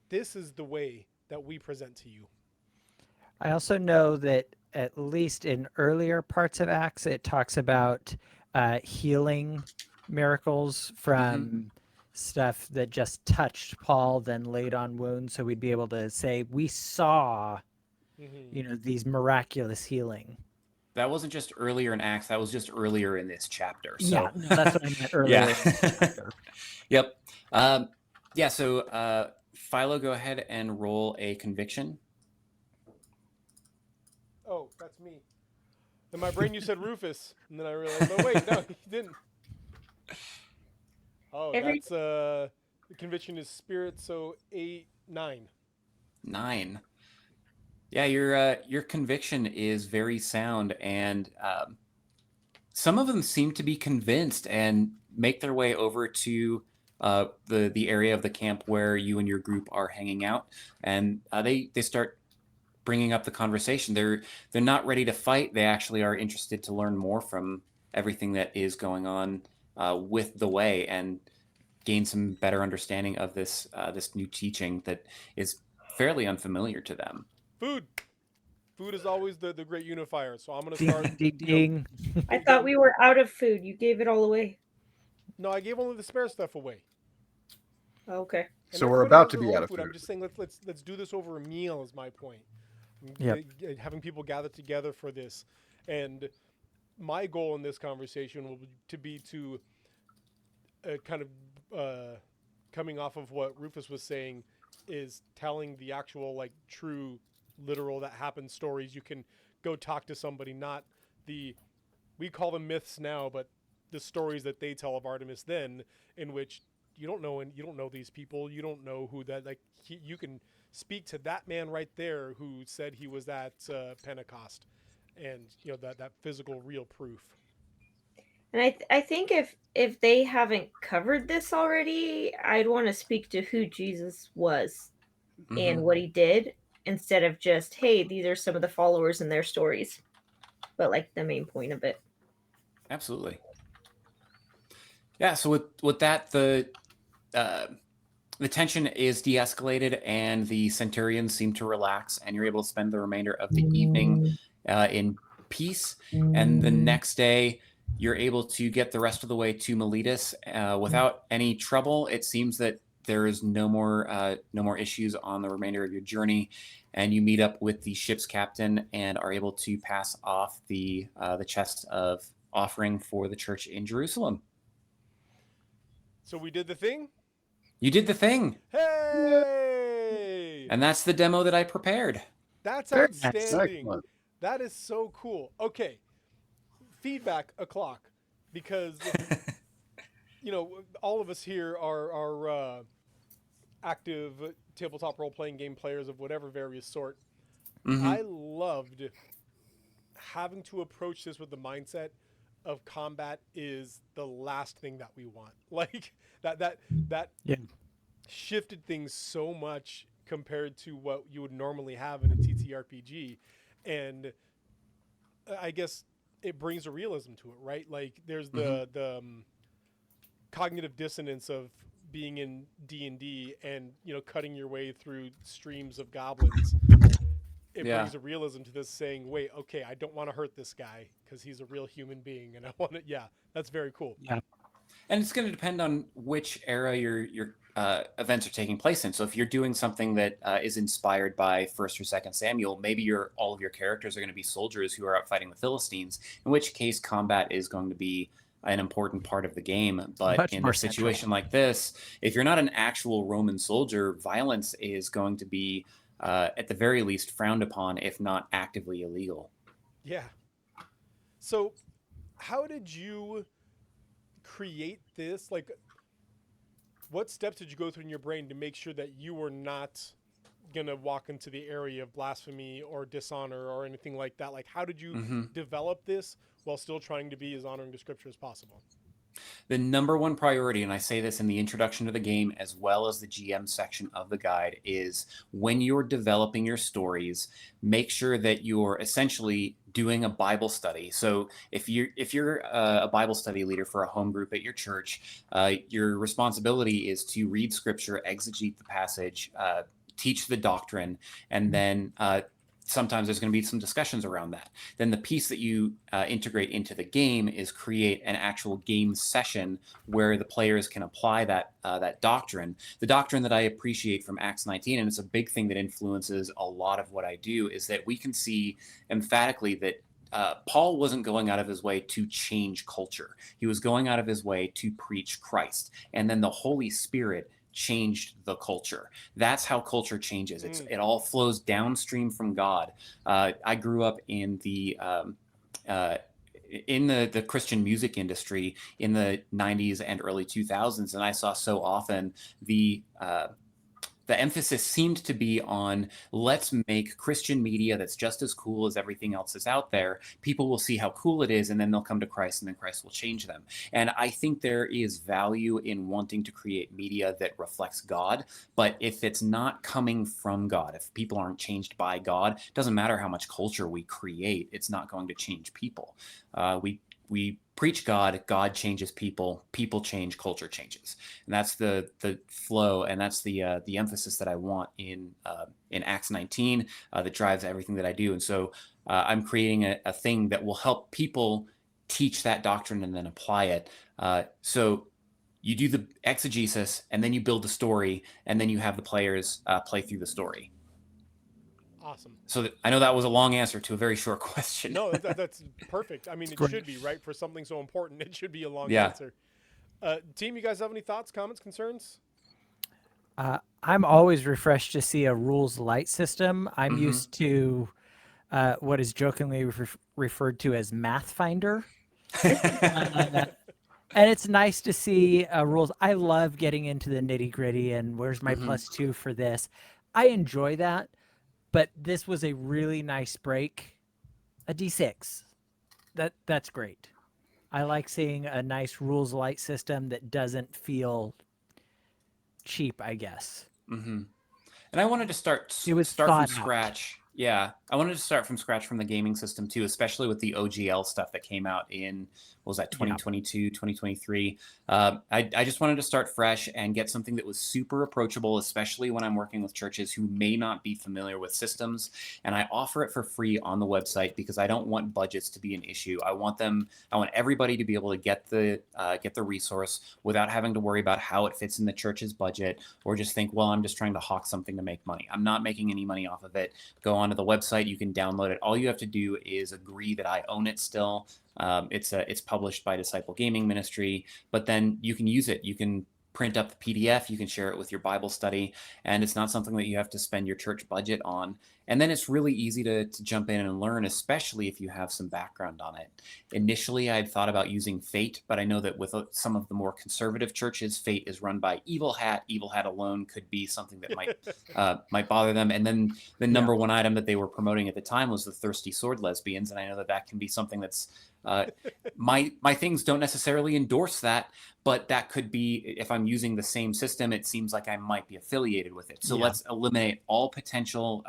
This is the way that we present to you. I also know that at least in earlier parts of Acts, it talks about healing miracles from stuff that just touched Paul, then laid on wounds. So we'd be able to say, we saw, Mm-hmm. these miraculous healing. That wasn't just earlier in Acts. That was just earlier in this chapter. Yeah, So, no, that's what I meant earlier yeah. in this chapter. Yep. Yeah. So, Philo, go ahead and roll a conviction. Oh, that's me. In my brain, you said Rufus, and then I realized, oh wait, no, you didn't. Oh, Every that's the conviction is spirit, so 8, 9. 9. Yeah, your conviction is very sound, and some of them seem to be convinced and make their way over to the area of the camp where you and your group are hanging out, and they start bringing up the conversation. They're not ready to fight. They actually are interested to learn more from everything that is going on with the way, and gain some better understanding of this new teaching that is fairly unfamiliar to them. Food. Food is always the great unifier. So I'm gonna Ding, start. ding, ding. I thought we were out of food. You gave it all away. No, I gave only the spare stuff away. Okay. And So we're everybody about has to their be own out of food. I'm food. just saying let's do this over a meal is my point. Yep. Having people gather together for this, and my goal in this conversation will be to kind of coming off of what Rufus was saying, is telling the actual like true literal that happened stories. You can go talk to somebody, not the we call them myths now, but the stories that they tell of Artemis then, in which you don't know, and you don't know these people, you don't know who that like you can speak to that man right there who said he was at Pentecost, and that physical real proof. And I think if they haven't covered this already, I'd want to speak to who Jesus was and what he did, instead of just, hey, these are some of the followers and their stories, but like the main point of it. Absolutely. Yeah. So with that, the tension is de-escalated, and the centurions seem to relax, and you're able to spend the remainder of the evening in peace. And the next day, you're able to get the rest of the way to Miletus without any trouble. It seems that there is no more issues on the remainder of your journey, and you meet up with the ship's captain and are able to pass off the chest of offering for the church in Jerusalem. So we did the thing. You did the thing. Hey! And that's the demo that I prepared. That's Very nice. outstanding. Excellent. That is so cool. Okay. Feedback o'clock, because all of us here are active tabletop role playing game players of whatever various sort. I loved having to approach this with the mindset of combat is the last thing that we want. Like that Yeah. shifted things so much compared to what you would normally have in a TTRPG. And I guess it brings a realism to it, right? Like there's the cognitive dissonance of being in D&D and cutting your way through streams of goblins. It Yeah. brings a realism to this, saying, "Wait, okay, I don't want to hurt this guy because he's a real human being, and I want to." Yeah, that's very cool. Yeah. And it's going to depend on which era your events are taking place in. So if you're doing something that is inspired by First or Second Samuel, maybe all of your characters are going to be soldiers who are out fighting the Philistines. In which case, combat is going to be an important part of the game. But Much in more a situation like this, if you're not an actual Roman soldier, violence is going to be at the very least frowned upon, if not actively illegal. Yeah. So, how did you create this? Like, what steps did you go through in your brain to make sure that you were not gonna walk into the area of blasphemy or dishonor or anything like that? Like, how did you develop this while still trying to be as honoring to Scripture as possible? The number one priority, and I say this in the introduction to the game as well as the GM section of the guide, is when you're developing your stories, make sure that you're essentially doing a Bible study. So if you're a Bible study leader for a home group at your church, your responsibility is to read Scripture, exegete the passage, teach the doctrine, and then sometimes there's going to be some discussions around that. Then the piece that you integrate into the game is create an actual game session where the players can apply that doctrine. The doctrine that I appreciate from Acts 19, and it's a big thing that influences a lot of what I do, is that we can see emphatically that Paul wasn't going out of his way to change culture. He was going out of his way to preach Christ. And then the Holy Spirit changed the culture. That's how culture changes. It all flows downstream from God. I grew up in the Christian music industry in the 90s and early 2000s, and I saw so often the emphasis seemed to be on, let's make Christian media that's just as cool as everything else that's out there. People will see how cool it is, and then they'll come to Christ, and then Christ will change them. And I think there is value in wanting to create media that reflects God, but if it's not coming from God, if people aren't changed by God, it doesn't matter how much culture we create, it's not going to change people. We preach God, God changes people, people change, culture changes, and that's the flow, and that's the emphasis that I want in Acts 19 that drives everything that I do. And so I'm creating a thing that will help people teach that doctrine and then apply it. So you do the exegesis, and then you build the story, and then you have the players play through the story. Awesome. So I know that was a long answer to a very short question. No, that's perfect. I mean, it should be, right? For something so important, it should be a long answer. Team, you guys have any thoughts, comments, concerns? I'm always refreshed to see a rules light system. I'm used to what is jokingly referred to as Math Finder. And it's nice to see rules. I love getting into the nitty gritty and where's my +2 for this. I enjoy that. But this was a really nice break. A D6. That's great. I like seeing a nice rules light system that doesn't feel cheap, I guess. Mm-hmm. And I wanted to start from scratch. Yeah, I wanted to start from scratch from the gaming system too, especially with the OGL stuff that came out in, what was that, 2022, 2023. I just wanted to start fresh and get something that was super approachable, especially when I'm working with churches who may not be familiar with systems. And I offer it for free on the website because I don't want budgets to be an issue. I want everybody to be able to get the resource without having to worry about how it fits in the church's budget, or just think, well, I'm just trying to hawk something to make money. I'm not making any money off of it. Go onto the website, you can download it. All you have to do is agree that I own it still. It's published by Disciple Gaming Ministry, but then you can use it. You can print up the PDF, you can share it with your Bible study, and it's not something that you have to spend your church budget on. And then it's really easy to jump in and learn, especially if you have some background on it. Initially, I had thought about using Fate, but I know that with some of the more conservative churches, Fate is run by Evil Hat. Evil Hat alone could be something that might bother them. And then the number one item that they were promoting at the time was the Thirsty Sword Lesbians, and I know that can be something that's my things don't necessarily endorse that, but that could be, if I'm using the same system, it seems like I might be affiliated with it. So let's eliminate all potential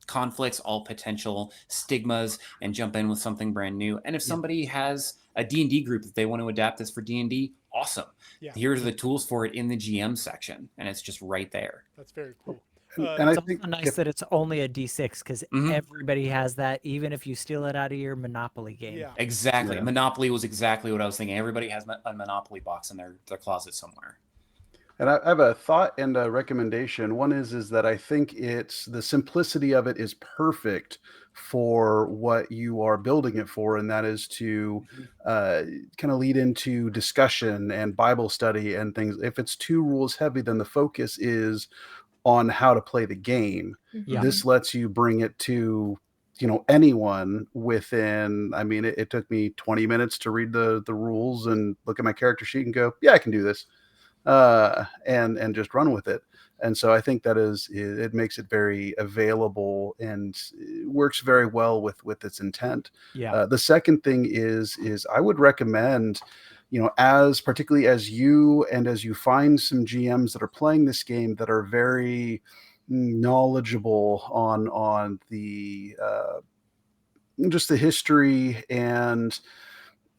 conflicts, all potential stigmas, and jump in with something brand new. And if somebody has a D&D group that they want to adapt this for D&D, awesome. Yeah. Here's the tools for it in the GM section, and it's just right there. That's very cool. And I It's think also nice that it's only a D6 because Mhm. everybody has that, even if you steal it out of your Monopoly game. Yeah. Exactly. Yeah. Monopoly was exactly what I was thinking. Everybody has a Monopoly box in their closet somewhere. And I have a thought and a recommendation. One is that I think it's the simplicity of it is perfect for what you are building it for, and that is to kind of lead into discussion and Bible study and things. If it's too rules heavy, then the focus is on how to play the game. Yeah. This lets you bring it to anyone within. I mean, it took me 20 minutes to read the rules and look at my character sheet and go, yeah, I can do this, and just run with it. And so I think that it makes it very available and works very well with its intent. Yeah. The second thing is I would recommend, as particularly as you find some GMs that are playing this game that are very knowledgeable on the just the history and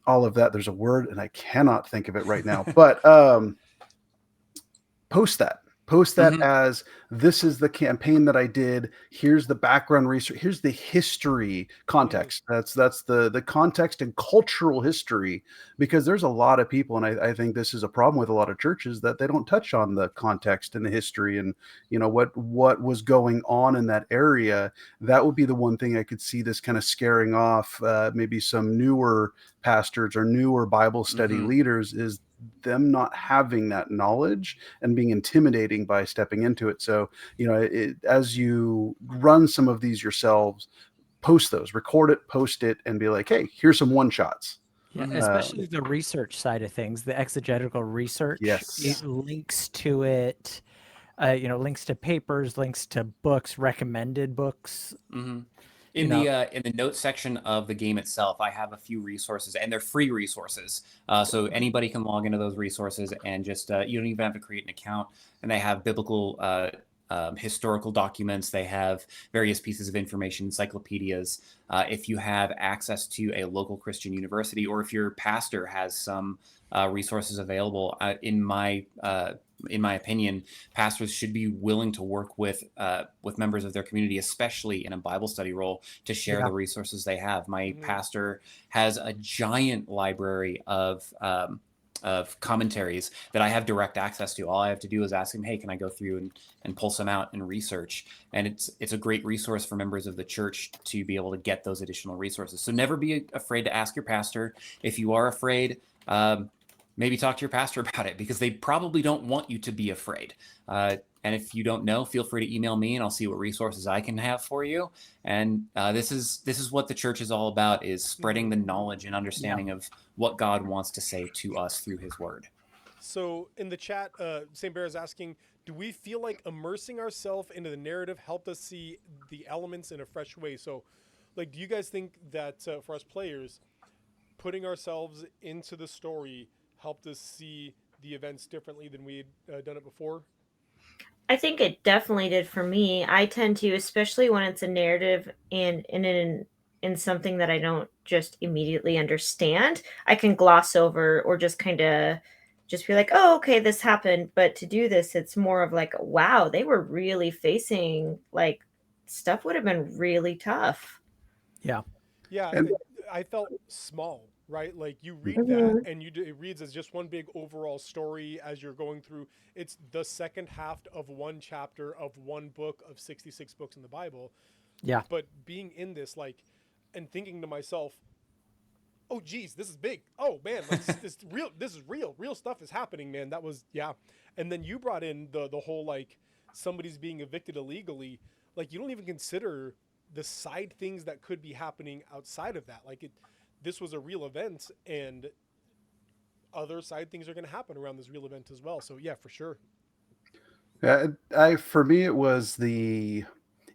all of that. There's a word and I cannot think of it right now, but post that as this is the campaign that I did. Here's the background research. Here's the history context. That's the context and cultural history, because there's a lot of people, and I think this is a problem with a lot of churches, that they don't touch on the context and the history and what was going on in that area. That would be the one thing I could see this kind of scaring off maybe some newer pastors or newer Bible study leaders, is them not having that knowledge and being intimidating by stepping into it. So, as you run some of these yourselves, post those, record it, post it, and be like, hey, here's some one shots. Yeah, especially the research side of things, the exegetical research. Yes. It links to it, links to papers, links to books, recommended books. In the notes section of the game itself, I have a few resources, and they're free resources. So anybody can log into those resources, and just you don't even have to create an account. And they have biblical, historical documents. They have various pieces of information, encyclopedias. If you have access to a local Christian university, or if your pastor has some resources available, in my opinion, pastors should be willing to work with members of their community, especially in a Bible study role, to share the resources they have. My pastor has a giant library of commentaries that I have direct access to. All I have to do is ask him, hey, can I go through and pull some out and research? And it's a great resource for members of the church to be able to get those additional resources. So never be afraid to ask your pastor. If you are afraid, maybe talk to your pastor about it, because they probably don't want you to be afraid. And if you don't know, feel free to email me, and I'll see what resources I can have for you. And this is what the church is all about, is spreading the knowledge and understanding of what God wants to say to us through his word. So in the chat, St. Bear is asking, do we feel like immersing ourselves into the narrative helped us see the elements in a fresh way? So, like, do you guys think that for us players, putting ourselves into the story helped us see the events differently than we had done it before? I think it definitely did for me. I tend to, especially when it's a narrative and in something that I don't just immediately understand, I can gloss over or just kind of just be like, oh, okay, this happened. But to do this, it's more of like, wow, they were really facing, like, stuff would have been really tough. Yeah. Yeah, And I felt small, right? Like, you read that and it reads as just one big overall story as you're going through. It's the second half of one chapter of one book of 66 books in the Bible. Yeah. But being in this, like, and thinking to myself, oh geez, this is big. Oh man, like, this is real stuff is happening, man. That was, yeah. And then you brought in the whole, like, somebody's being evicted illegally. Like, you don't even consider the side things that could be happening outside of that. Like, this was a real event, and other side things are going to happen around this real event as well. So yeah, for sure. For me, it was the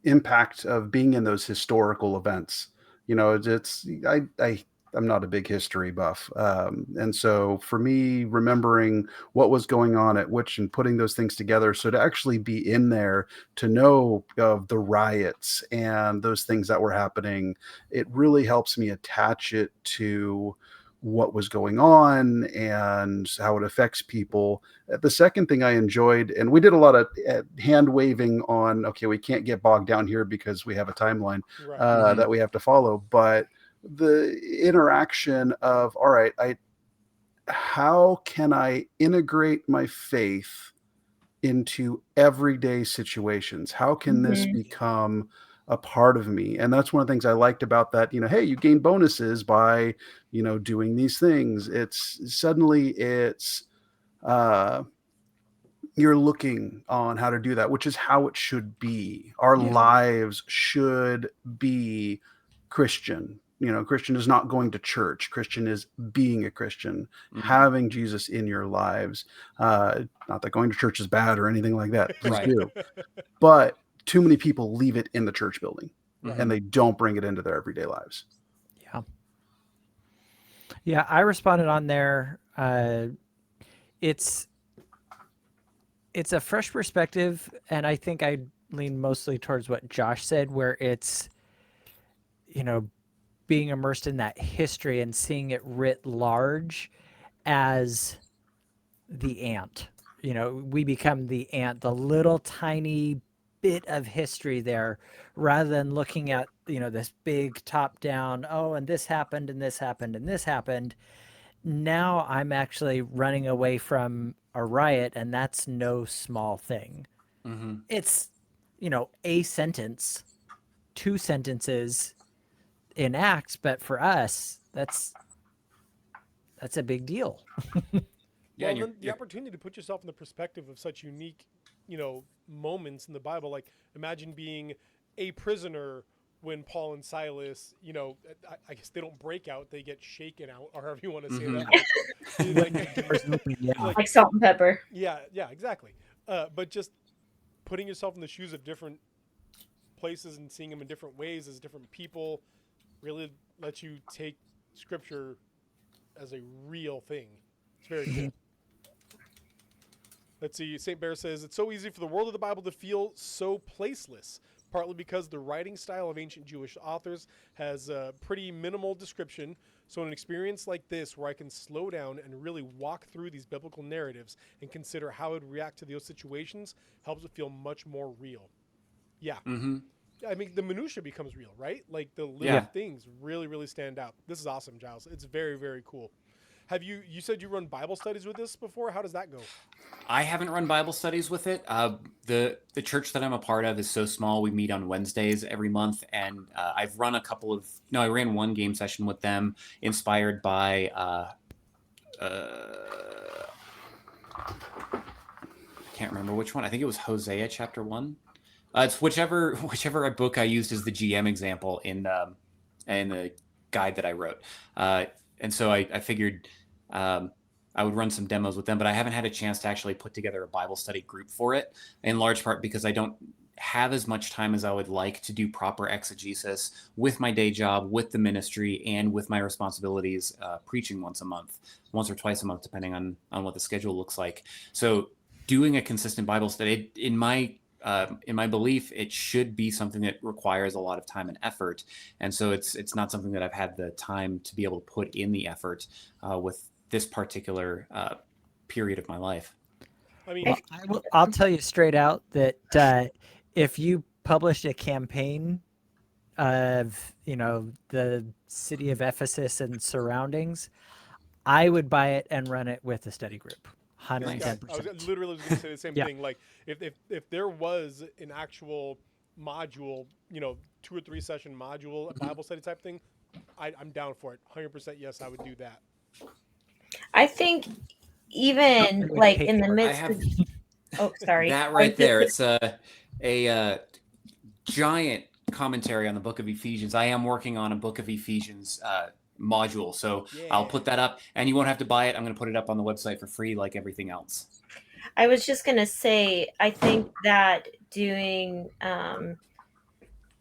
impact of being in those historical events. I I'm not a big history buff. And so for me, remembering what was going on at which and putting those things together, so to actually be in there, to know of the riots and those things that were happening, it really helps me attach it to what was going on and how it affects people. The second thing I enjoyed, and we did a lot of hand waving on, okay, we can't get bogged down here because we have a timeline Right. that we have to follow, but the interaction of, all right, how can I integrate my faith into everyday situations? How can this become a part of me? And that's one of the things I liked about that, hey, you gain bonuses by, doing these things. It's suddenly uh you're looking on how to do that, which is how it should be. Our Yeah. lives should be Christian. Christian is not going to church. Christian is being a Christian, having Jesus in your lives. Not that going to church is bad or anything like that. Please Right. do. But too many people leave it in the church building Mhm. and they don't bring it into their everyday lives. Yeah. Yeah, I responded on there. It's a fresh perspective, and I think I lean mostly towards what Josh said, where it's, being immersed in that history and seeing it writ large as the ant. We become the ant, the little tiny bit of history there, rather than looking at, this big top down, oh, and this happened, and this happened, and this happened. Now I'm actually running away from a riot, and that's no small thing. Mhm. It's, a sentence, two sentences in Acts, but for us, that's a big deal. Yeah, Well, and then the opportunity to put yourself in the perspective of such unique, moments in the Bible. Like, imagine being a prisoner when Paul and Silas, I guess they don't break out; they get shaken out, or however you want to say Mhm. that. Like, Yeah. like, Like salt and pepper. yeah, exactly. But just putting yourself in the shoes of different places and seeing them in different ways as different people really lets you take Scripture as a real thing. It's very cool. Let's see. St. Bear says, it's so easy for the world of the Bible to feel so placeless, partly because the writing style of ancient Jewish authors has a pretty minimal description. So an experience like this, where I can slow down and really walk through these biblical narratives and consider how it would react to those situations, helps it feel much more real. Yeah. Mhm. I mean, the minutia becomes real, right? Like the little Yeah. things really, really stand out. This is awesome, Giles. It's very, very cool. You said you run Bible studies with this before? How does that go? I haven't run Bible studies with it. The church that I'm a part of is so small. We meet on Wednesdays every month, and I've run a couple of. No, I ran one game session with them, inspired by. I can't remember which one. I think it was Hosea chapter 1. It's whichever book I used as the GM example in the guide that I wrote. And so I figured I would run some demos with them, but I haven't had a chance to actually put together a Bible study group for it, in large part because I don't have as much time as I would like to do proper exegesis with my day job, with the ministry, and with my responsibilities preaching once or twice a month, depending on what the schedule looks like. So doing a consistent Bible study, in my belief, it should be something that requires a lot of time and effort, and so it's not something that I've had the time to be able to put in the effort with this particular period of my life. I mean, Well, I'll tell you straight out that if you published a campaign of the city of Ephesus and surroundings, I would buy it and run it with a study group. I 110%. was literally going to say the same Yeah. thing. Like, if there was an actual module, 2 or 3 session module, a Bible study type thing, I'm down for it. 100% yes, I would do that. I think even would like pay in the for it. I midst have of, oh, sorry. that I was right just there. gonna- It's a giant commentary on the book of Ephesians. I am working on a book of Ephesians module, so I'll Yeah. put that up, and you won't have to buy it. I'm going to put it up on the website for free, like everything else. I was just gonna say, I think that doing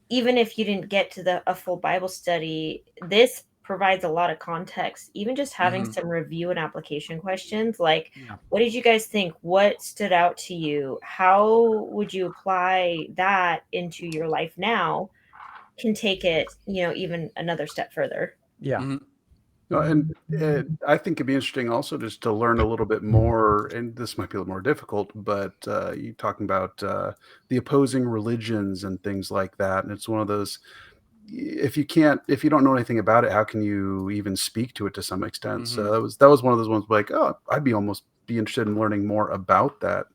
even if you didn't get to a full Bible study, this provides a lot of context. Even just having Mhm. some review and application questions, like Yeah. what did you guys think? What stood out to you? How would you apply that into your life now? Can take it, even another step further. Yeah. Mhm. No, and I think it'd be interesting also just to learn a little bit more, and this might be a little more difficult, but you talking about the opposing religions and things like that, and it's one of those. If you don't know anything about it, how can you even speak to it to some extent? So Mhm. that was one of those ones like, oh, I'd be almost be interested in learning more about that.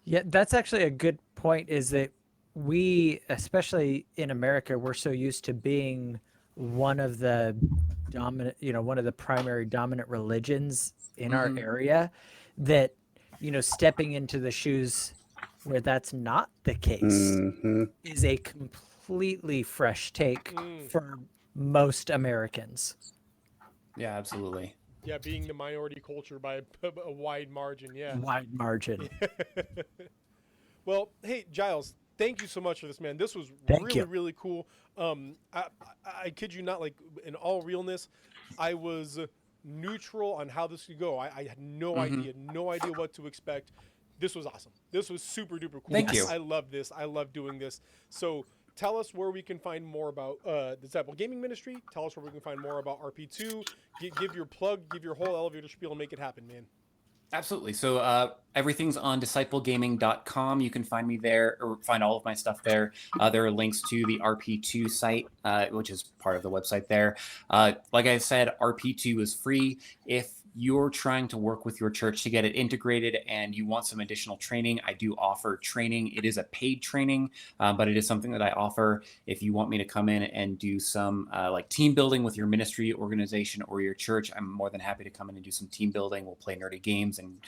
Yeah, that's actually a good point, is that we, especially in America, we're so used to being one of the dominant, one of the primary dominant religions in our Mhm. area, that, stepping into the shoes where that's not the case Hmm. is a completely fresh take Mm, for most Americans. Yeah, absolutely. yeah, being the minority culture by a wide margin. Yeah. Wide margin. Well, hey Giles, thank you so much for this, man. This was Thank really you. really cool. I kid you not, like in all realness, I was neutral on how this could go. I had Mhm. no idea what to expect. This was awesome. This was super duper cool. Thank Yes. you. I love this. I love doing this. So tell us where we can find more about the Disciple Gaming Ministry. Tell us where we can find more about RP2. Give your plug, give your whole elevator spiel, and make it happen, man. Absolutely. So everything's on disciplegaming.com. You can find me there or find all of my stuff there. There are links to the RP2 site, which is part of the website there. Like I said, RP2 is free. If you're trying to work with your church to get it integrated and you want some additional training, I do offer training. It is a paid training, but it is something that I offer. If you want me to come in and do some like team building with your ministry, organization, or your church, I'm more than happy to come in and do some team building. We'll play nerdy games and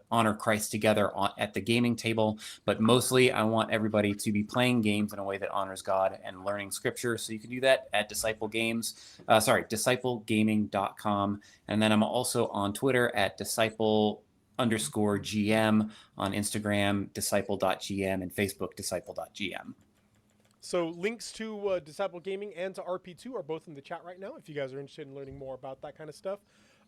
honor Christ together at the gaming table. But mostly, I want everybody to be playing games in a way that honors God and learning Scripture. So you can do that at disciplegaming.com. And then I'm also on Twitter at disciple_GM, on Instagram, disciple.gm, and Facebook, disciple.gm. So links to Disciple Gaming and to RP2 are both in the chat right now if you guys are interested in learning more about that kind of stuff.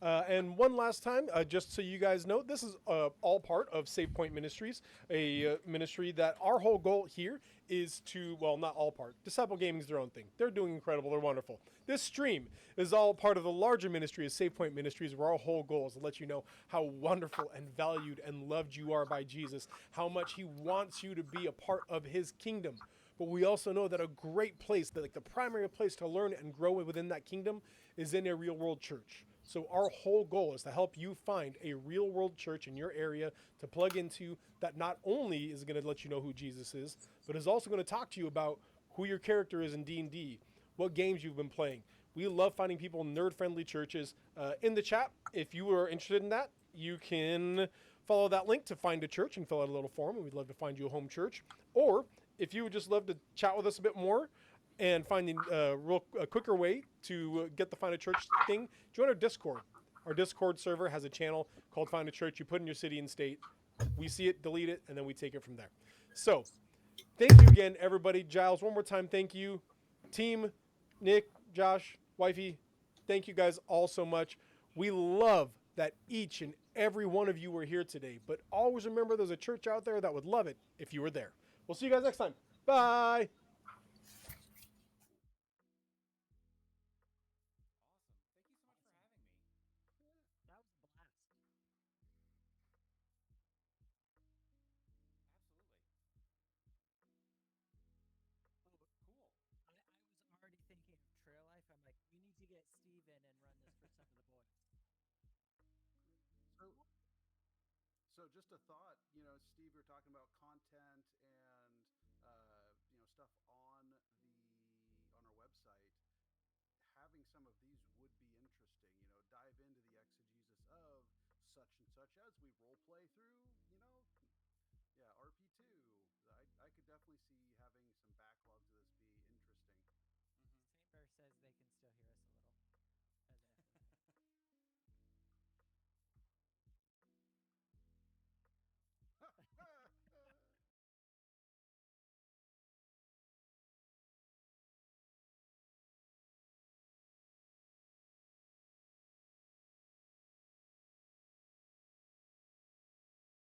And one last time, just so you guys know, this is all part of Save Point Ministries, a ministry that our whole goal here is to, well, not all part. Disciple Gaming is their own thing. They're doing incredible. They're wonderful. This stream is all part of the larger ministry of Save Point Ministries, where our whole goal is to let you know how wonderful and valued and loved you are by Jesus, how much he wants you to be a part of his kingdom. But we also know that a great place, that like the primary place to learn and grow within that kingdom, is in a real world church. So our whole goal is to help you find a real world church in your area to plug into, that not only is going to let you know who Jesus is, but is also going to talk to you about who your character is in D&D, what games you've been playing. We love finding people in nerd-friendly churches. In the chat, if you are interested in that, you can follow that link to find a church and fill out a little form, and we'd love to find you a home church. Or if you would just love to chat with us a bit more and find a quicker way to get the Find a Church thing, join our Discord. Our Discord server has a channel called Find a Church. You put in your city and state, we see it, delete it, and then we take it from there. So, thank you again, everybody. Giles, one more time, thank you. Team, Nick, Josh, Wifey, thank you guys all so much. We love that each and every one of you were here today, but always remember there's a church out there that would love it if you were there. We'll see you guys next time. Bye. That was a blast. Oh, cool. I was already thinking of Trail Life. I'm like, we need to get Steve in and run this for some of the boys. So, so just a thought, Steve, you're talking about content and stuff on our website. Having some of these would be interesting. Dive into the exegesis of such and such as we role play through. Yeah, RP2. I could definitely see having some backlogs of this be interesting. Saint Bear says they can still hear us a little.